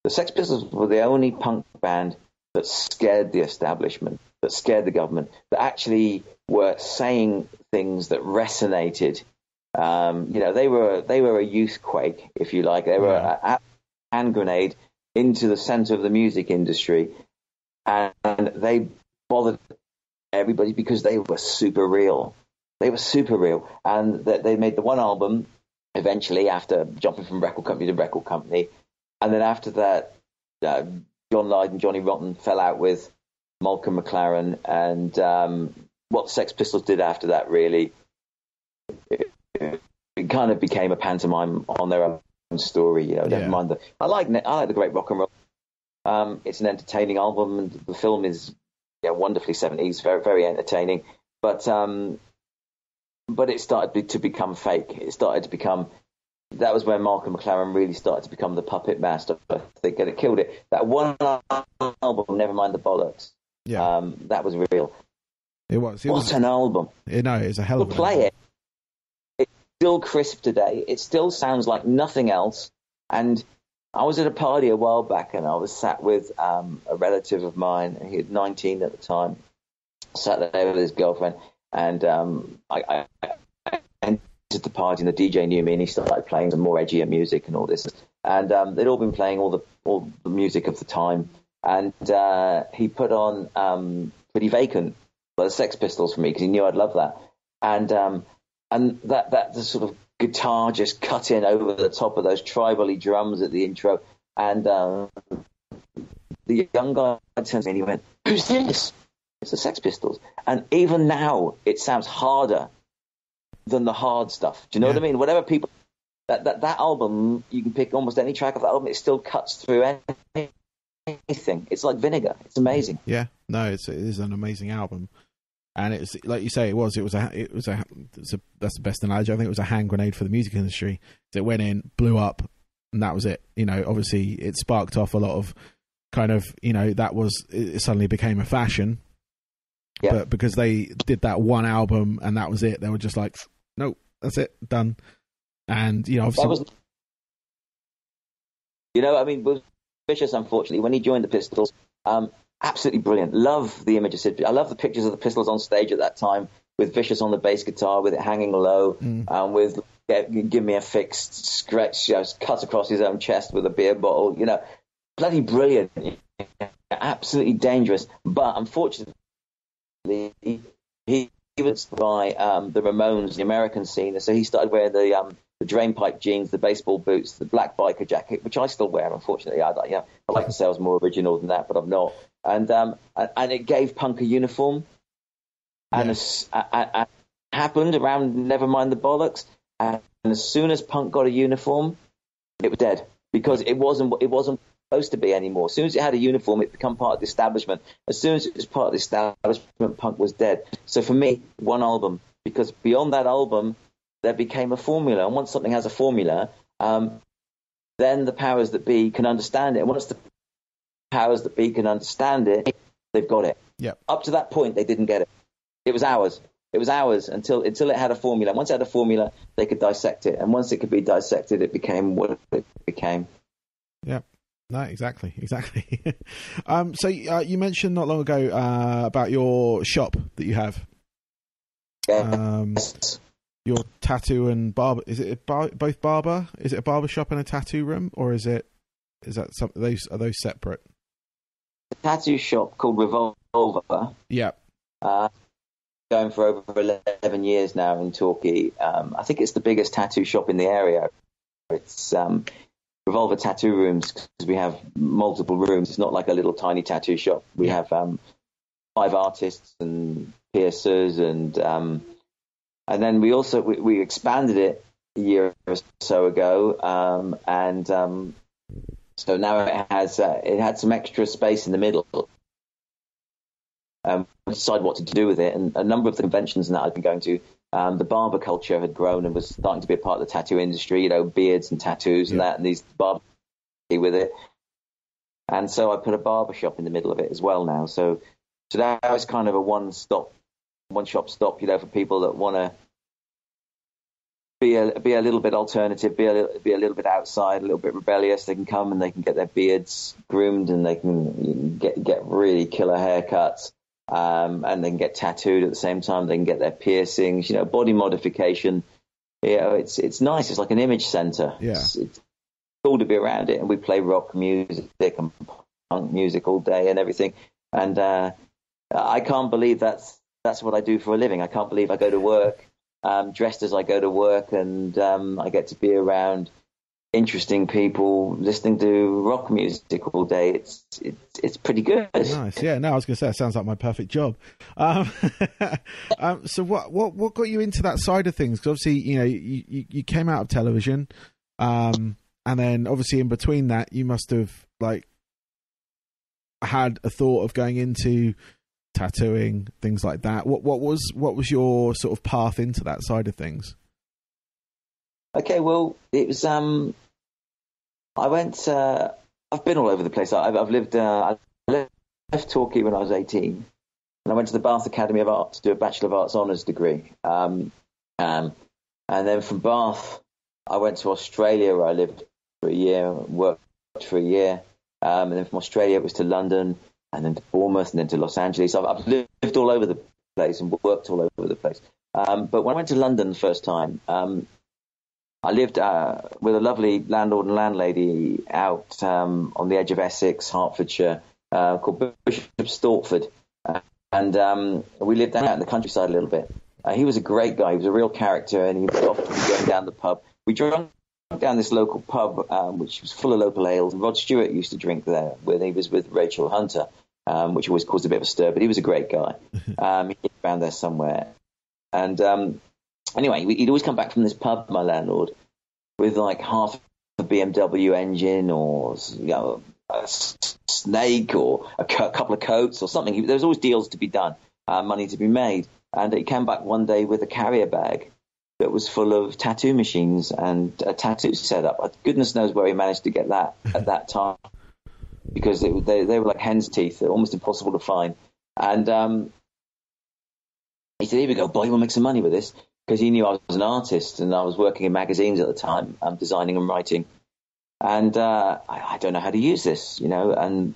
The Sex Pistols were the only punk band that scared the establishment, that scared the government, that actually were saying things that resonated. They were a youth quake, if you like. They were a hand grenade into the center of the music industry, and they bothered everybody because they were super real. They were super real, and they made the one album eventually after jumping from record company to record company, and then after that, John Lydon and Johnny Rotten fell out with Malcolm McLaren, and what the Sex Pistols did after that really. It kind of became a pantomime on their own story, Never mind I like the great rock and roll. It's an entertaining album, and the film is wonderfully 70s, very very entertaining. But it started to become fake. It started to become. That was when Malcolm McLaren really started to become the puppet master. I think it killed it. That one album, Never Mind the Bollocks. Yeah, that was real. It was. What an album! It's a hell of a play it. Still crisp today. It still sounds like nothing else. And I was at a party a while back, and I was sat with a relative of mine. He was 19 at the time. Sat there with his girlfriend, and I entered the party, and the DJ knew me, and he started playing some more edgier music and all this. And they'd all been playing all the music of the time. And he put on Pretty Vacant by the Sex Pistols for me because he knew I'd love that. And that the sort of guitar just cut in over the top of those tribally drums at the intro. And the young guy turns to me and he went, "Who's this?" It's the Sex Pistols. And even now, it sounds harder than the hard stuff. Do you know what I mean? Whatever people... That album, you can pick almost any track of the album, it still cuts through anything. It's like vinegar. It's amazing. Yeah. No, it is an amazing album. And it's like you say, that's the best analogy. I think it was a hand grenade for the music industry. It went in, blew up, and that was it. Obviously it sparked off a lot of kind of, it suddenly became a fashion. Yeah. But because they did that one album and that was it, they were just like, nope, that's it, done. And obviously, with Vicious, unfortunately, when he joined the Pistols, absolutely brilliant. Love the image of Sid. I love the pictures of the Pistols on stage at that time with Vicious on the bass guitar, with it hanging low, with "Give Me a Fixed" stretch, cut across his own chest with a beer bottle. bloody brilliant, absolutely dangerous. But unfortunately, he was by the Ramones, the American scene, so he started wearing the drain pipe jeans, the baseball boots, the black biker jacket, which I still wear. Unfortunately, I like to say I was more original than that, but I'm not. And it gave punk a uniform, and it happened around Never Mind the Bollocks. And as soon as punk got a uniform, it was dead, because it wasn't supposed to be anymore. As soon as it had a uniform, it became part of the establishment. As soon as it was part of the establishment, punk was dead. So for me, one album, because beyond that album, there became a formula. And once something has a formula, then the powers that be can understand it. And once the powers that be can understand it, they've got it. Yep. Up to that point, they didn't get it. It was ours. It was ours until it had a formula. Once it had a formula, they could dissect it. And once it could be dissected, it became what it became. Yeah. No, exactly. So you mentioned not long ago about your shop that you have. Your tattoo and barber. Is it both barber? Is it a barber shop and a tattoo room, or is that something? Are those separate? A tattoo shop called Revolver. Yeah. Going for over 11 years now in Torquay. I think it's the biggest tattoo shop in the area. It's Revolver Tattoo Rooms, because we have multiple rooms. It's not like a little tiny tattoo shop. We have 5 artists and piercers, and then we expanded it a year or so ago, so now it had some extra space in the middle. We decided what to do with it, and a number of the conventions that I've been going to, the barber culture had grown and was starting to be a part of the tattoo industry, beards and tattoos and that, and these barbers with it. And so I put a barber shop in the middle of it as well now. So now it's kind of a one-shop stop, for people that want to be a little bit alternative, be a little bit outside, a little bit rebellious. They can come and they can get their beards groomed, and they can get really killer haircuts. And they can get tattooed at the same time. They can get their piercings, body modification. It's nice. It's like an image center. Yeah. It's cool to be around it. And we play rock music and punk music all day and everything. And I can't believe that's what I do for a living. I can't believe I go to work dressed as I go to work, and I get to be around interesting people listening to rock music all day. It's pretty good. Nice. Yeah, no, I was going to say, it sounds like my perfect job. So what got you into that side of things? Because obviously, you came out of television, and then obviously in between that, you must have had a thought of going into tattooing, things like that. What was your sort of path into that side of things? Okay, well, it was. I went. I've been all over the place. I've lived. I left Torquay when I was 18, and I went to the Bath Academy of Art to do a Bachelor of Arts honours degree. And then from Bath, I went to Australia, where I lived for a year, worked for a year, and then from Australia it was to London, and then to Bournemouth, and then to Los Angeles. I've lived all over the place and worked all over the place. But when I went to London the first time, I lived with a lovely landlord and landlady out on the edge of Essex, Hertfordshire, called Bishop Stortford. And we lived out in the countryside a little bit. He was a great guy. He was a real character, and he would often be going down the pub. We drank down this local pub, which was full of local ales. Rod Stewart used to drink there when he was with Rachel Hunter, which always caused a bit of a stir, but he was a great guy. He lived around there somewhere. And anyway, he'd always come back from this pub, my landlord, with like half a BMW engine, or a snake, or a couple of coats or something. There was always deals to be done, money to be made. And he came back one day with a carrier bag that was full of tattoo machines and a tattoo setup. Goodness knows where he managed to get that at that time, because they were like hen's teeth. They're almost impossible to find. And he said, "Here we go, boy, we'll make some money with this," because he knew I was an artist and I was working in magazines at the time, designing and writing. And I don't know how to use this, and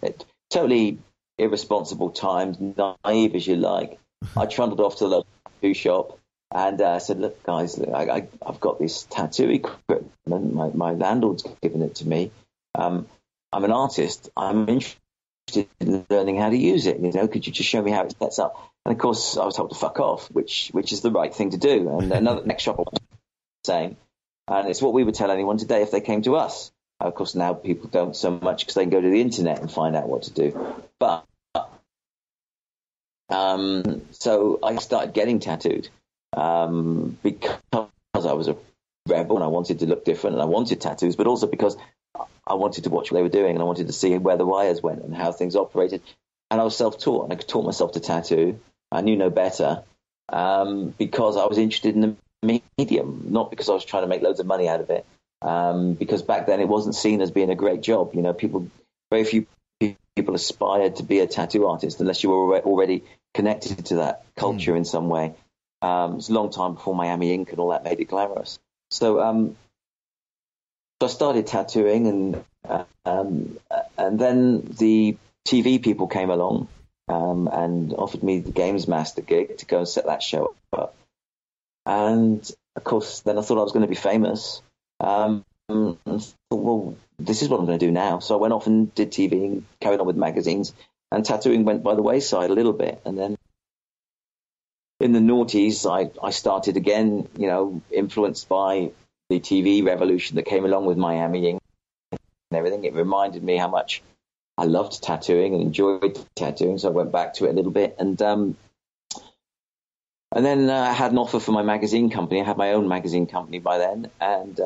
totally irresponsible times, naive as you like. I trundled off to the local tattoo shop and said, "Look, guys, I've got this tattoo equipment. My landlord's given it to me. I'm an artist. I'm interested in learning how to use it. Could you just show me how it sets up? And of course, I was told to fuck off, which is the right thing to do. And another next shop was saying, and it's what we would tell anyone today if they came to us. Of course, now people don't so much because they can go to the internet and find out what to do. But so I started getting tattooed because I was a rebel and I wanted to look different and I wanted tattoos, but also because I wanted to watch what they were doing and I wanted to see where the wires went and how things operated. And I was self-taught and I taught myself to tattoo. I knew no better because I was interested in the medium, not because I was trying to make loads of money out of it. Because back then it wasn't seen as being a great job. Very few people aspired to be a tattoo artist unless you were already connected to that culture in some way. It's a long time before Miami Ink and all that made it glamorous. So I started tattooing, and then the TV people came along and offered me the Games Master gig to go and set that show up. And of course, then I thought I was going to be famous. And thought, well, this is what I'm going to do now. So I went off and did TV and carried on with magazines, and tattooing went by the wayside a little bit. And then in the noughties, I started again, influenced by the TV revolution that came along with Miami Ink and everything. It reminded me how much I loved tattooing and enjoyed tattooing. So I went back to it a little bit. And then I had an offer for my magazine company. I had my own magazine company by then. And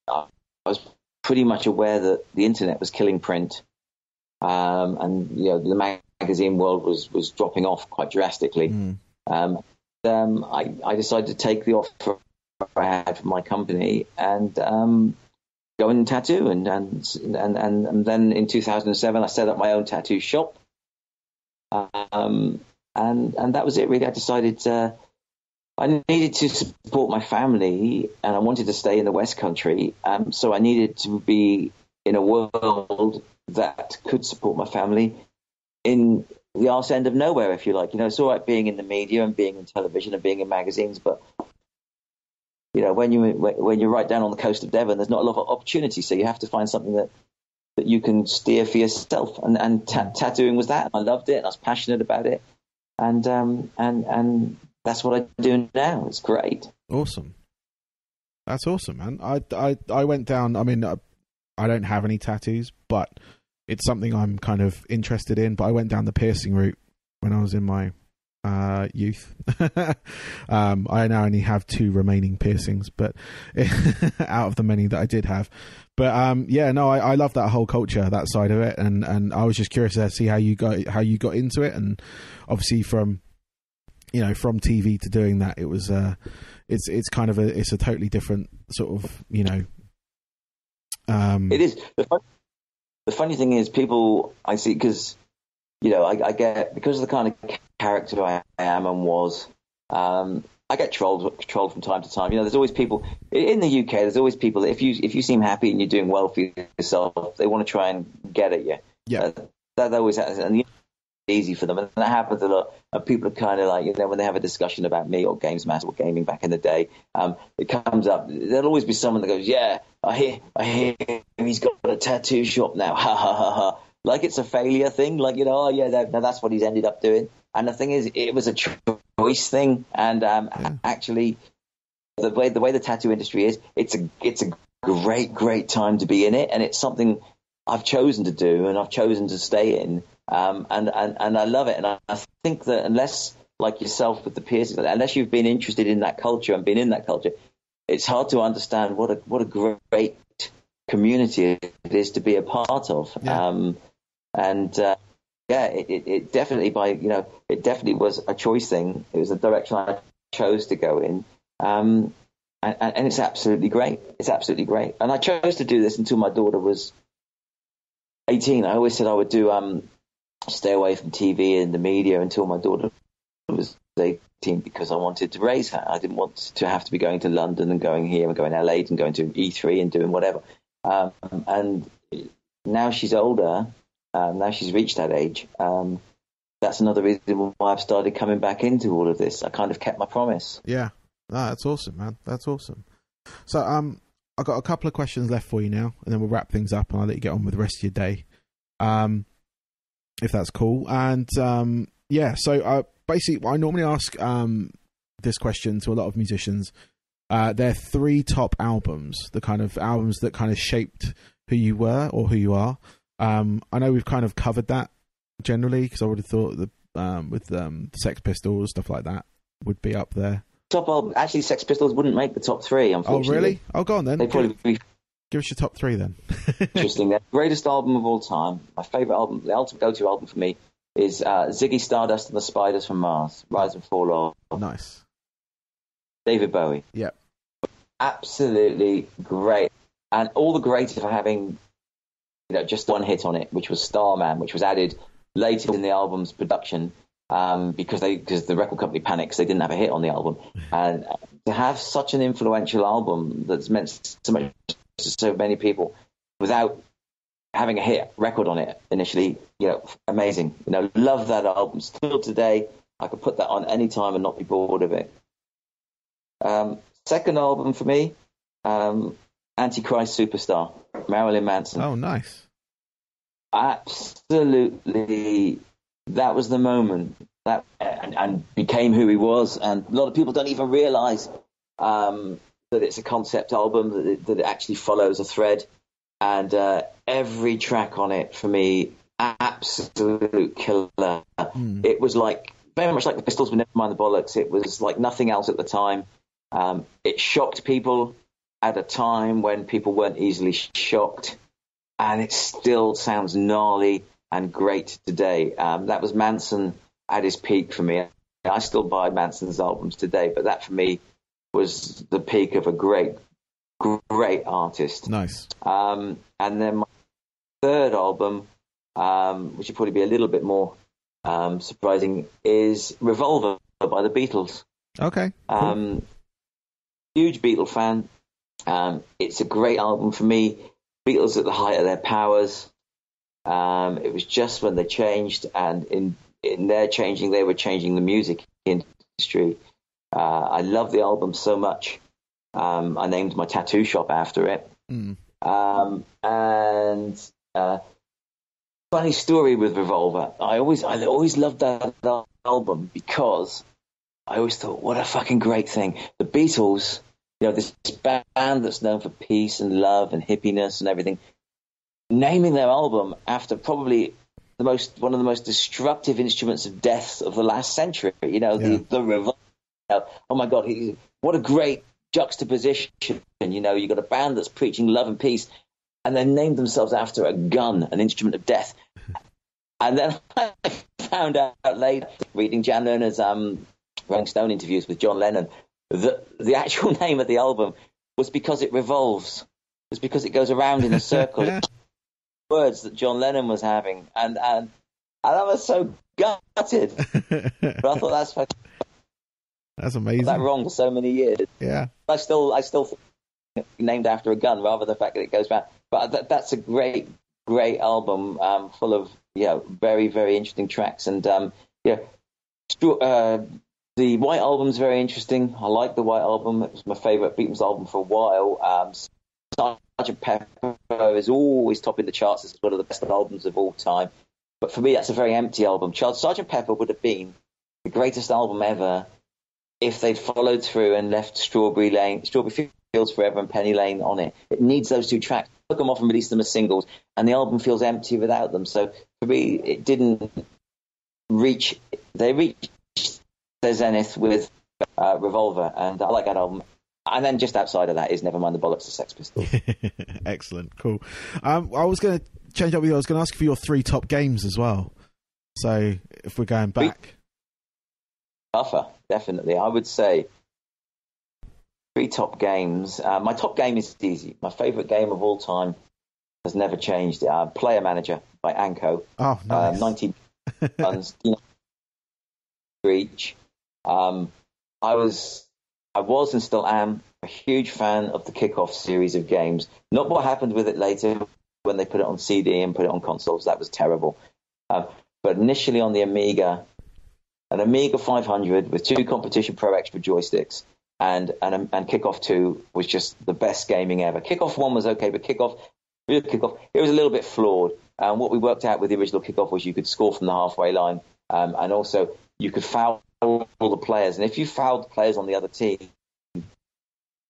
I was pretty much aware that the internet was killing print. And, the magazine world was dropping off quite drastically. I decided to take the offer I had from my company and go and tattoo. And then in 2007, I set up my own tattoo shop. And that was it, really. I decided I needed to support my family and I wanted to stay in the West Country. So I needed to be in a world that could support my family in the arse end of nowhere, if you like. It's all right being in the media and being in television and being in magazines, but when you're right down on the coast of Devon, there's not a lot of opportunity. So you have to find something that you can steer for yourself. And tattooing was that. I loved it. And I was passionate about it. And that's what I do now. It's great. Awesome. That's awesome, man. I went down. I mean, I don't have any tattoos, but it's something I'm kind of interested in. But I went down the piercing route when I was in my youth. I now only have 2 remaining piercings, but out of the many that I did have. But I love that whole culture, that side of it, and I was just curious to see how you got into it, and obviously from TV to doing that, it was it's kind of it's a totally different sort of It is. The funny thing is, people I see, because I get, because of the kind of character I am and was, I get trolled from time to time. There's always people in the UK. There's always people that if you seem happy and you're doing well for yourself, they want to try and get at you. Yeah, that always happens, and it's easy for them, and that happens a lot. And people are kind of like, when they have a discussion about me or Games Master or gaming back in the day, it comes up. There'll always be someone that goes, "Yeah, I hear he's got a tattoo shop now." Ha ha ha ha. Like it's a failure thing. Like that's what he's ended up doing. And the thing is, it was a choice thing. And actually, the way the tattoo industry is, it's a great time to be in it, and it's something I've chosen to do and I've chosen to stay in. And I love it. And I think that unless, like yourself with the piercings, unless you've been interested in that culture and been in that culture, it's hard to understand what a great community it is to be a part of. Yeah. It definitely it definitely was a choice thing. It was a direction I chose to go in. And it's absolutely great. It's absolutely great. And I chose to do this until my daughter was 18. I always said I would do stay away from TV and the media until my daughter was 18 because I wanted to raise her. I didn't want to have to be going to London and going here and going to LA and going to E3 and doing whatever. And now she's older. Now she's reached that age. That's another reason why I've started coming back into all of this. I kind of kept my promise. Yeah. No, that's awesome, man. That's awesome. So, I've got a couple of questions left for you now, and then we'll wrap things up, and I'll let you get on with the rest of your day, if that's cool. And so basically, I normally ask this question to a lot of musicians. They're 3 top albums, the kind of albums that kind of shaped who you were or who you are. I know we've kind of covered that generally, because I would have thought that with Sex Pistols, stuff like that would be up there. Top album. Actually, Sex Pistols wouldn't make the top 3, unfortunately. Oh, really? Oh, go on then. They'd probably be... Give us your top 3 then. Interesting. Their greatest album of all time, my favourite album, the ultimate go-to album for me, is Ziggy Stardust and the Spiders from Mars, Rise and Fall of. Nice. David Bowie. Yep. Absolutely great. And all the greater for having just one hit on it, which was Starman, which was added later in the album's production. Because the record company panicked because they didn't have a hit on the album, and to have such an influential album that's meant so much to so many people without having a hit record on it initially, amazing. Love that album still today. I could put that on any time and not be bored of it. Second album for me, Antichrist Superstar, Marilyn Manson. Oh, nice. Absolutely. That was the moment that and became who he was. And a lot of people don't even realize that it's a concept album, that it actually follows a thread. And every track on it, for me, absolute killer. It was very much like the Pistols with Never Mind the Bollocks. It was like nothing else at the time. It shocked people at a time when people weren't easily shocked. And it still sounds gnarly and great today. That was Manson at his peak for me. I still buy Manson's albums today, but that for me was the peak of a great artist. Nice. And then my third album, which would probably be a little bit more surprising, is Revolver by the Beatles. Okay. Cool. Huge Beatle fan. It's a great album for me. Beatles at the height of their powers. It was just when they changed, and in their changing, they were changing the music industry. I love the album so much. I named my tattoo shop after it. And funny story with Revolver. I always loved that album because I always thought, what a fucking great thing. The Beatles, this band that's known for peace and love and hippiness and everything, naming their album after probably one of the most destructive instruments of death of the last century. The Revolver. Oh my God, what a great juxtaposition. You got a band that's preaching love and peace, and they named themselves after a gun, an instrument of death. And then I found out later, reading Jan Lerner's Rolling Stone interviews with John Lennon, that the actual name of the album was because it revolves. It was because it goes around in a circle. Words that John Lennon was having, and I was so gutted. But I thought that's amazing. That wrong for so many years. Yeah, I still think named after a gun rather than the fact that it goes back. But that's a great album, full of very, very interesting tracks, and the White Album's very interesting. I like the White Album. It was my favourite Beatles album for a while. Sgt. Pepper is always topping the charts as one of the best albums of all time. But for me, that's a very empty album. Sgt. Pepper would have been the greatest album ever if they'd followed through and left Strawberry Fields Forever and Penny Lane on it. It needs those 2 tracks. Took them off and released them as singles, and the album feels empty without them. So for me, it didn't reach. They reached their zenith with Revolver, and I like that album. And then just outside of that is Never Mind the Bollocks, the Sex Pistols. Excellent, cool. I was going to change up with you. I was going to ask for your 3 top games as well. So if we're going back, tougher, definitely. I would say 3 top games. My top game is easy. My favourite game of all time has never changed. Player Manager by Anko. Oh, nice. 19 runs, each. I was and still am a huge fan of the Kickoff series of games. Not what happened with it later when they put it on CD and put it on consoles. That was terrible. But initially on the Amiga, an Amiga 500 with 2 Competition Pro Extra joysticks, and Kickoff 2 was just the best gaming ever. Kickoff 1 was okay, but Kickoff, it was a little bit flawed. What we worked out with the original Kickoff was you could score from the halfway line, and also you could foul all the players. And if you fouled the players on the other team,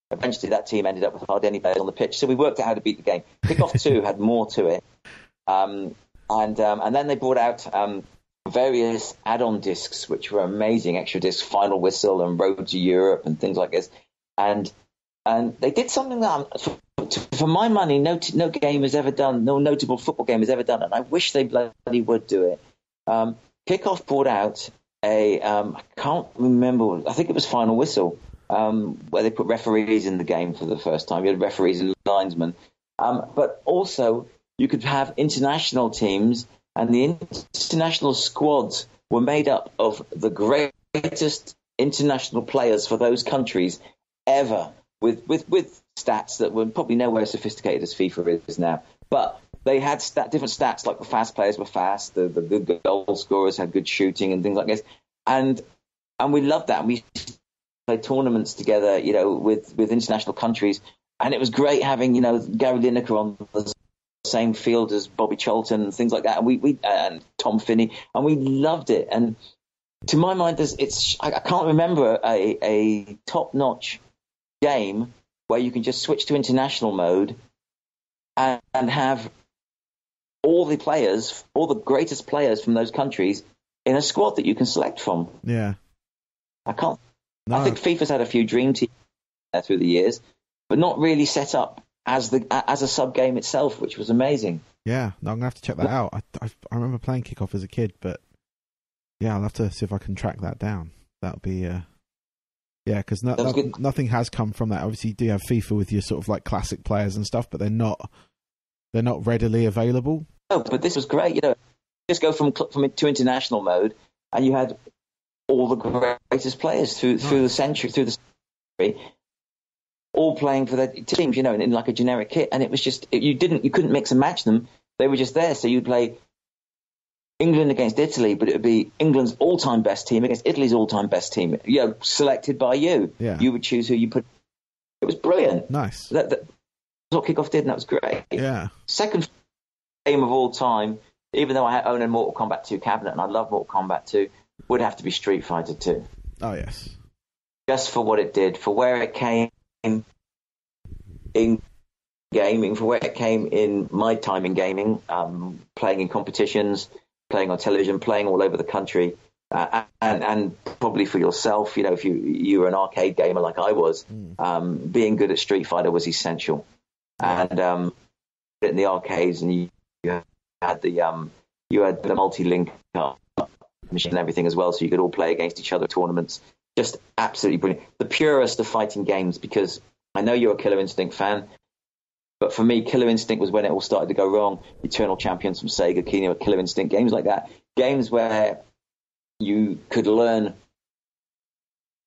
eventually that team ended up with hardly any players on the pitch. So we worked out how to beat the game. Kickoff 2 had more to it. And then they brought out various add-on discs, which were amazing, extra discs, Final Whistle and Road to Europe and things like this. And they did something that, for my money, no game has ever done, no notable football game has ever done, and I wish they bloody would do it. Kickoff brought out I can't remember, I think it was Final Whistle, where they put referees in the game for the first time. You had referees and linesmen. But also, you could have international teams, and the international squads were made up of the greatest international players for those countries ever, with stats that were probably nowhere as sophisticated as FIFA is now. But they had different stats, like the fast players were fast, the good goal scorers had good shooting and things like this. And we loved that. And we played tournaments together, with international countries. And it was great having, Gary Lineker on the same field as Bobby Charlton and things like that. And we and Tom Finney, and we loved it. And to my mind, I can't remember a top-notch game where you can just switch to international mode and have all the players, all the greatest players from those countries in a squad that you can select from. Yeah. I can't. No. I think FIFA's had a few dream teams there through the years, but not really set up as a sub game itself, which was amazing. Yeah, no, I'm gonna have to check that out. I remember playing Kickoff as a kid, but yeah, I'll have to see if I can track that down. That'll be because nothing has come from that. Obviously, you do have FIFA with your sort of like classic players and stuff, but they're not readily available. Oh, but this was great. Just go from to international mode, and you had all the greatest players through the century, all playing for their teams, in like a generic kit. And it was just you couldn't mix and match them. They were just there. So you'd play England against Italy, but it would be England's all-time best team against Italy's all-time best team. Selected by you. Yeah. You would choose who you put. It was brilliant. Nice. That's what Kickoff did, and that was great. Yeah. Second game of all time, even though I own a Mortal Kombat 2 cabinet and I love Mortal Kombat 2, would have to be Street Fighter 2. Oh, yes. Just for what it did, for where it came in gaming, for where it came in my time in gaming, playing in competitions, playing on television, playing all over the country, and probably for yourself, if you were an arcade gamer like I was, being good at Street Fighter was essential. And in the arcades, and you had the multi-link machine and everything as well, so you could all play against each other at tournaments. Just absolutely brilliant. The purest of fighting games, because I know you're a Killer Instinct fan, but for me, Killer Instinct was when it all started to go wrong. Eternal Champions from Sega, Killer Instinct, games like that. Games where you could learn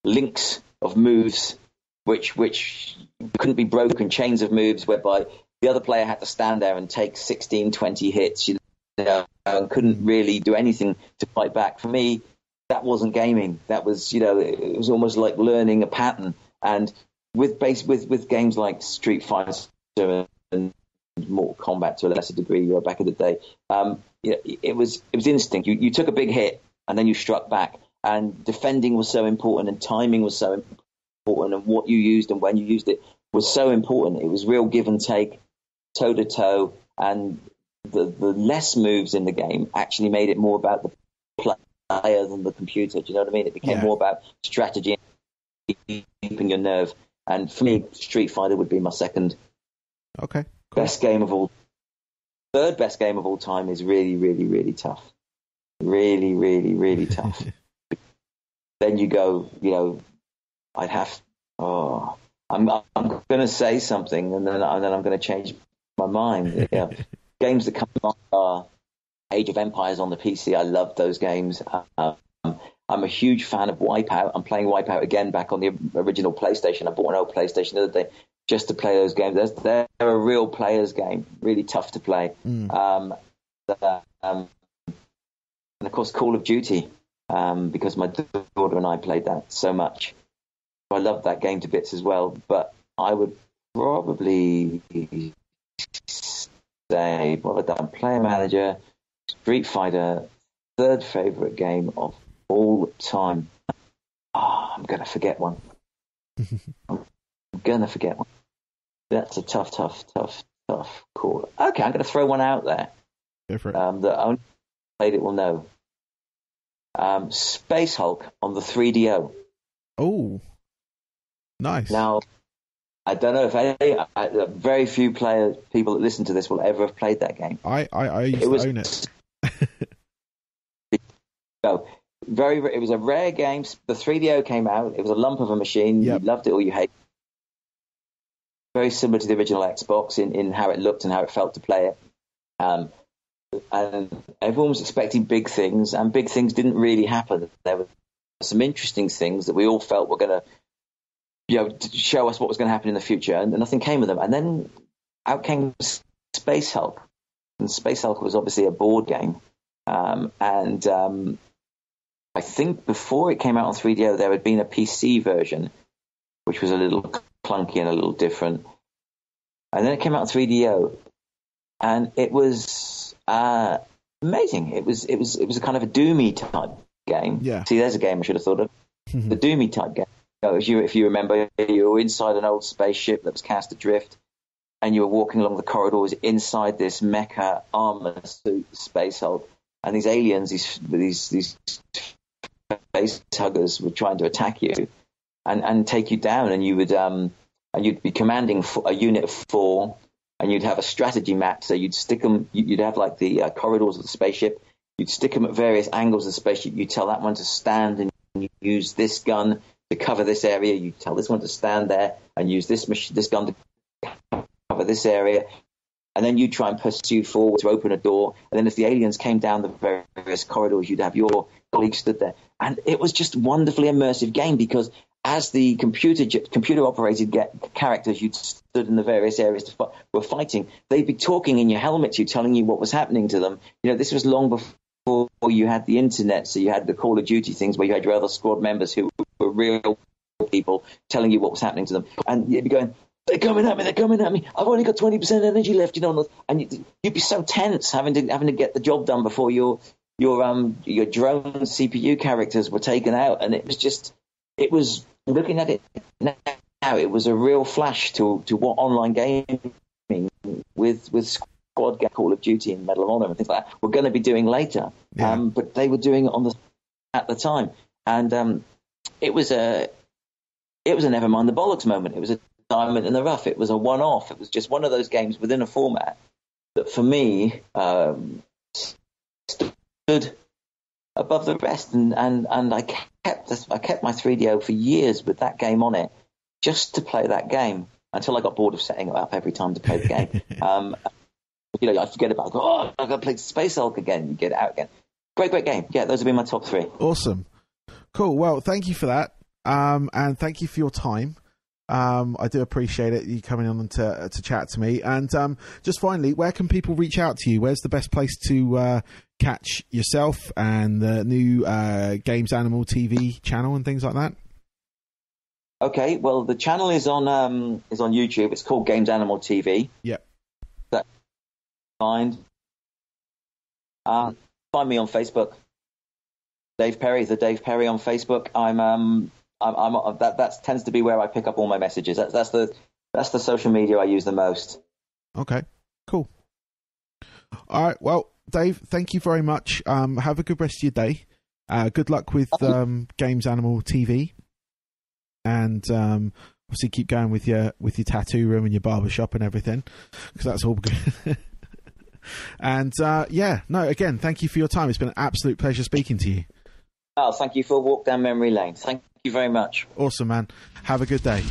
links of moves which couldn't be broken, chains of moves whereby the other player had to stand there and take 16, 20 hits, and couldn't really do anything to fight back. For me, that wasn't gaming. That was, it was almost like learning a pattern. And with games like Street Fighter and Mortal Kombat to a lesser degree back in the day, it was instinct. You took a big hit and then you struck back. And defending was so important, and timing was so important, and what you used and when you used it was so important. It was real give and take, toe to toe, and the less moves in the game actually made it more about the player than the computer. Do you know what I mean? It became more about strategy and keeping your nerve. And for me, Street Fighter would be my second best game of all. Third best game of all time is really, really, really tough. Really, really, really tough. Then you go, I'd have. I'm going to say something, and then I'm going to change my mind. Yeah. Games that come on are Age of Empires on the PC. I love those games. I'm a huge fan of Wipeout. I'm playing Wipeout again back on the original PlayStation. I bought an old PlayStation the other day just to play those games. They're a real player's game, really tough to play. And of course, Call of Duty, because my daughter and I played that so much. I loved that game to bits as well. But I would probably say, what have I done? Player Manager, Street Fighter, third favourite game of all time. Oh, I'm going to forget one. I'm going to forget one. That's a tough call. Okay, I'm going to throw one out there. Go for it. That only played it will know. Space Hulk on the 3DO. Oh, nice. Now, I don't know if very few people that listen to this will ever have played that game. I used to own it. So, it was a rare game. The 3DO came out. It was a lump of a machine. Yep. You loved it or you hated it. Very similar to the original Xbox in how it looked and how it felt to play it. And everyone was expecting big things, and big things didn't really happen. There were some interesting things that we all felt were going to, show us what was going to happen in the future, and nothing came of them. And then out came Space Hulk, and Space Hulk was obviously a board game. I think before it came out on 3DO, there had been a PC version, which was a little clunky and a little different. And then it came out on 3DO, and it was amazing. It was a kind of a Doomy type game. Yeah. See, there's a game I should have thought of. The Doomy type game. If you remember, you were inside an old spaceship that was cast adrift, and you were walking along the corridors inside this mecha armor suit, Space Hulk, and these aliens, these face huggers, were trying to attack you and take you down, and you'd be commanding a unit of 4, and you'd have a strategy map. So you'd stick them. You'd have like the corridors of the spaceship. You'd stick them at various angles of the spaceship. You'd tell that one to stand and use this gun to cover this area. You tell this one to stand there and use this gun to cover this area. And then you try and pursue forward to open a door. And then as the aliens came down the various corridors, you'd have your colleague stood there. And it was just a wonderfully immersive game, because as the computer-operated characters you'd stood in the various areas were fighting, they'd be talking in your helmet to you, telling you what was happening to them. This was long before you had the internet, so you had the Call of Duty things where you had your other squad members who were real people telling you what was happening to them. And you'd be going, they're coming at me, I've only got 20% energy left, and you'd be so tense having to get the job done before your drone CPU characters were taken out. And it was looking at it now, it was a real flash to what online gaming with Squad Game, Call of Duty and Medal of Honor and things like that we're going to be doing later. Yeah. But they were doing it at the time, and it was a never mind the bollocks moment. It was a diamond in the rough. It was a one-off. It was just one of those games within a format that for me stood above the rest, and I kept my 3DO for years with that game on it, just to play that game until I got bored of setting it up every time to play the game. I forget about it. I got to play Space Hulk again. You get it out again. Great game. Yeah, those have been my top 3. Awesome, cool. Well, thank you for that, and thank you for your time. I do appreciate it, you coming on to chat to me. And just finally, where can people reach out to you? Where's the best place to catch yourself and the new Games Animal TV channel and things like that? Okay, well, the channel is on YouTube. It's called Games Animal TV. Yep. Find me on Facebook. Dave Perry, the Dave Perry on Facebook. That tends to be where I pick up all my messages. That's the social media I use the most. Okay, cool. All right, well, Dave, thank you very much. Have a good rest of your day. Good luck with Games Animal TV, and obviously keep going with your tattoo room and your barbershop and everything, because that's all good. And again, thank you for your time. It's been an absolute pleasure speaking to you. Oh, thank you for a walk down memory lane. Thank you very much. Awesome, man. Have a good day.